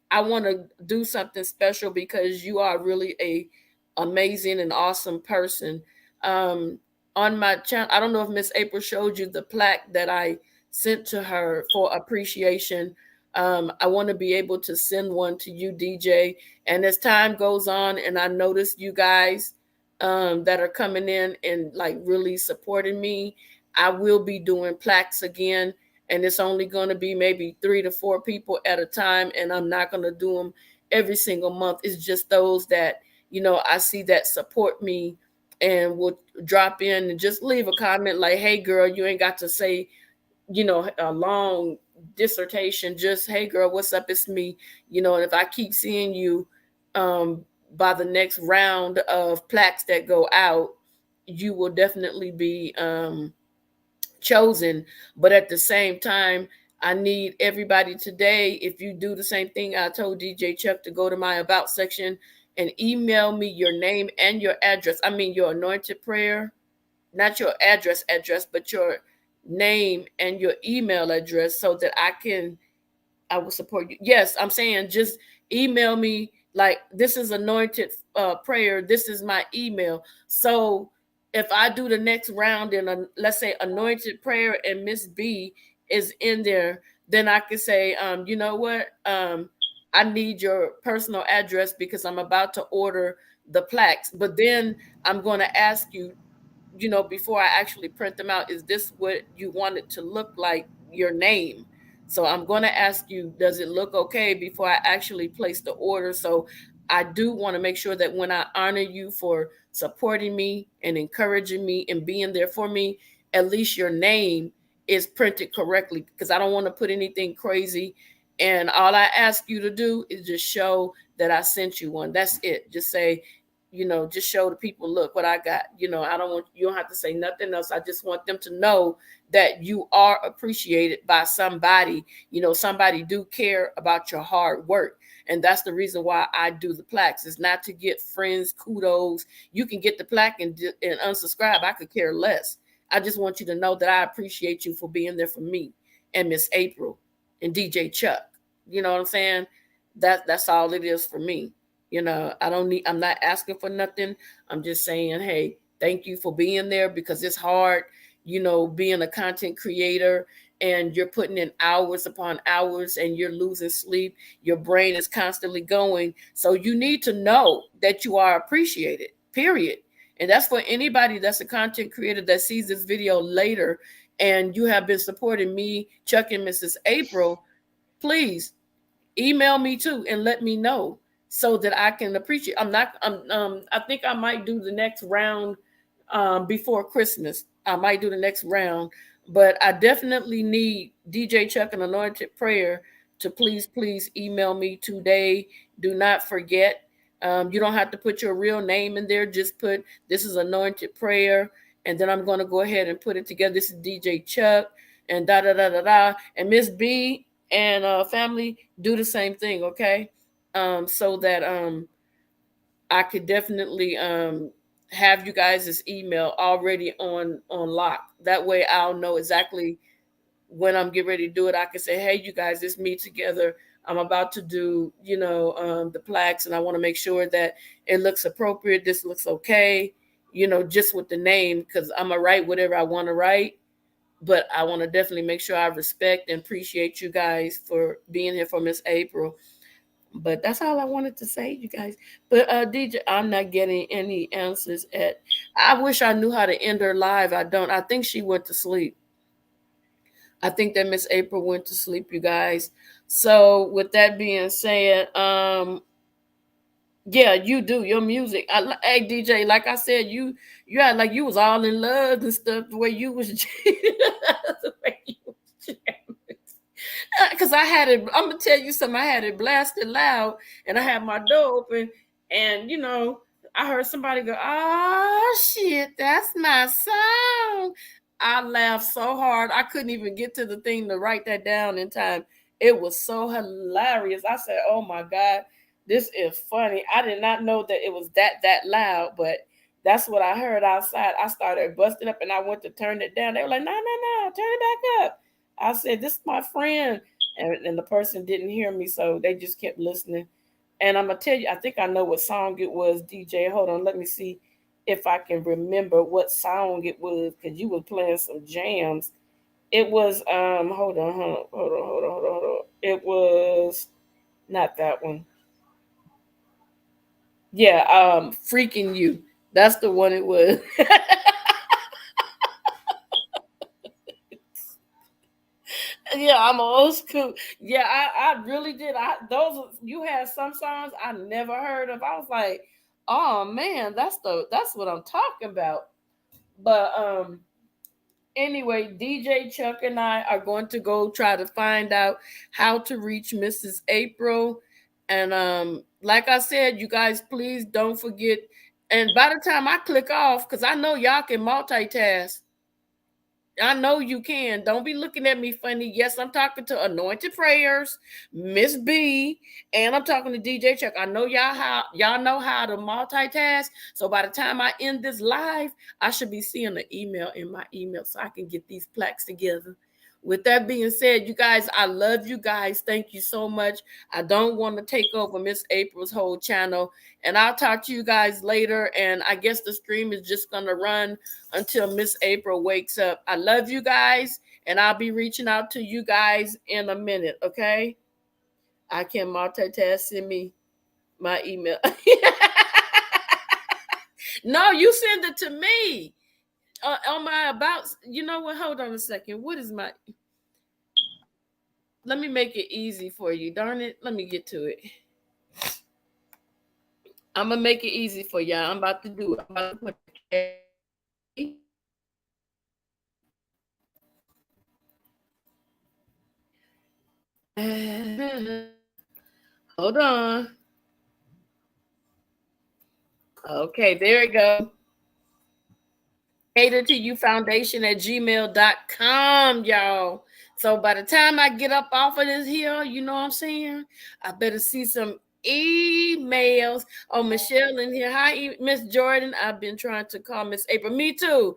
I want to do something special, because you are really a amazing and awesome person. Um, on my channel, I don't know if Miss April showed you the plaque that I sent to her for appreciation. I want to be able to send one to you, DJ. And as time goes on, and I notice you guys that are coming in and like really supporting me, I will be doing plaques again, and it's only going to be maybe 3 to 4 people at a time, and I'm not going to do them every single month. It's just those that I see that support me and will drop in and just leave a comment like, hey girl, you ain't got to say a long dissertation, just hey girl, what's up, it's me. And if I keep seeing you um by the next round of plaques that go out, you will definitely be chosen. But at the same time, I need everybody today, if you do the same thing I told DJ Chuck, to go to my about section and email me your name and your address. I mean your anointed prayer, not your address, but your name and your email address, so that I will support you. Yes, I'm saying just email me like, this is Anointed Prayer. This is my email. So if I do the next round and let's say Anointed Prayer and Miss B is in there, then I can say, you know what? I need your personal address, because I'm about to order the plaques. But then I'm going to ask you, before I actually print them out, is this what you want it to look like, your name? So I'm going to ask you, does it look okay, before I actually place the order? So I do want to make sure that when I honor you for supporting me and encouraging me and being there for me, at least your name is printed correctly, because I don't want to put anything crazy. And all I ask you to do is just show that I sent you one. That's it. Just say, just show the people, look what I got. I don't want you don't have to say nothing else. I just want them to know that you are appreciated by somebody. Somebody do care about your hard work. And that's the reason why I do the plaques. It's not to get friends kudos. You can get the plaque and unsubscribe. I could care less. I just want you to know that I appreciate you for being there for me and Miss April and DJ Chuck. You know what I'm saying? That's all it is for me. I'm not asking for nothing. I'm just saying, hey, thank you for being there, because it's hard, being a content creator, and you're putting in hours upon hours and you're losing sleep. Your brain is constantly going. So you need to know that you are appreciated, period. And that's for anybody that's a content creator that sees this video later and you have been supporting me, Chuck and Mrs. April. Please email me too and let me know so that I can appreciate. I think I might do the next round before Christmas. I might do the next round, but I definitely need DJ Chuck and Anointed Prayer to please email me today. Do not forget. You don't have to put your real name in there. Just put, this is Anointed Prayer, and then I'm going to go ahead and put it together. This is DJ Chuck and da da da da da. And Miss B and family, do the same thing, okay? So that I could definitely have you guys' email already on lock. That way I'll know exactly when I'm getting ready to do it. I can say, hey, you guys, let's meet together. I'm about to do, the plaques, and I want to make sure that it looks appropriate. This looks okay, just with the name, because I'm going to write whatever I want to write. But I want to definitely make sure I respect and appreciate you guys for being here for Miss April. But that's all I wanted to say, you guys. But DJ, I'm not getting any answers at. I wish I knew how to end her live. I don't. I think she went to sleep. I think that Miss April went to sleep, you guys. So with that being said, yeah, you do your music. Hey DJ, like I said, you had like you was all in love and stuff. The way you was, the way you was because I had it. I'm gonna tell you something. I had it blasted loud, and I had my door open, and I heard somebody go, "Oh shit, that's my song." I laughed so hard I couldn't even get to the thing to write that down in time. It was so hilarious. I said, "Oh my god, this is funny." I did not know that it was that loud, but that's what I heard outside. I started busting up, and I went to turn it down. They were like, "No, no, no, turn it back up." I said, "This is my friend." And the person didn't hear me, so they just kept listening. And I'm gonna tell you, I think I know what song it was, DJ. Hold on, let me see if I can remember what song it was, because you were playing some jams. It was hold on. It was not that one. Yeah, freaking you. That's the one it was. Yeah, I'm old school. Yeah, I really did. You had some songs I never heard of. I was like, oh man, that's what I'm talking about. But anyway, DJ Chuck and I are going to go try to find out how to reach Mrs. April. And like I said, you guys please don't forget. And by the time I click off, because I know y'all can multitask. I know you can. Don't be looking at me funny. Yes, I'm talking to Anointed Prayers, Miss B, and I'm talking to DJ Chuck. I know y'all know how to multitask. So by the time I end this live, I should be seeing an email in my email so I can get these plaques together. With that being said, you guys, I love you guys. Thank you so much. I don't want to take over Miss April's whole channel. And I'll talk to you guys later. And I guess the stream is just going to run until Miss April wakes up. I love you guys, and I'll be reaching out to you guys in a minute, okay? I can multitask. Send me my email. No, you send it to me on my about. You know what? Hold on a second. What is my? Let me make it easy for you. Darn it. Let me get to it. I'm gonna make it easy for y'all. I'm about to do it. I'm about to put hold on. Okay, there we go. Cater to you foundation at gmail.com, y'all. So by the time I get up off of this hill, you know what I'm saying? I better see some emails. Oh, Michelle in here. Hi, Miss Jordan. I've been trying to call Miss April. Me too.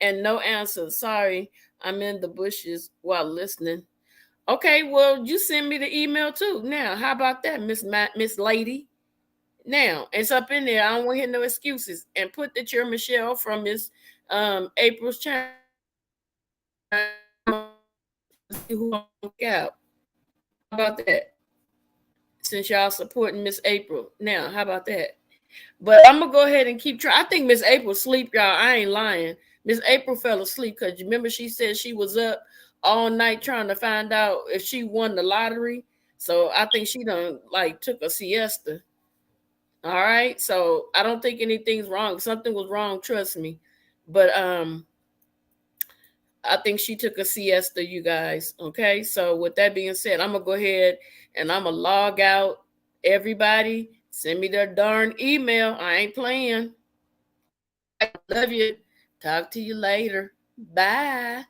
And no answer. Sorry. I'm in the bushes while listening. Okay, well, you send me the email too. Now, how about that, Miss Lady? Now it's up in there. I don't want to hear no excuses. And put that you're Michelle from Miss April's channel. See who I'm gonna pick out. How about that? Since y'all supporting Miss April. Now, how about that? But I'm gonna go ahead and keep trying. I think Miss April sleep, y'all. I ain't lying. Miss April fell asleep because you remember she said she was up all night trying to find out if she won the lottery. So I think she done like took a siesta. All right. So I don't think anything's wrong. Something was wrong, trust me. But I think she took a siesta, you guys. Okay. So with that being said, I'm gonna go ahead and I'm gonna log out. Everybody, send me their darn email. I ain't playing. All right, love you. Talk to you later. Bye.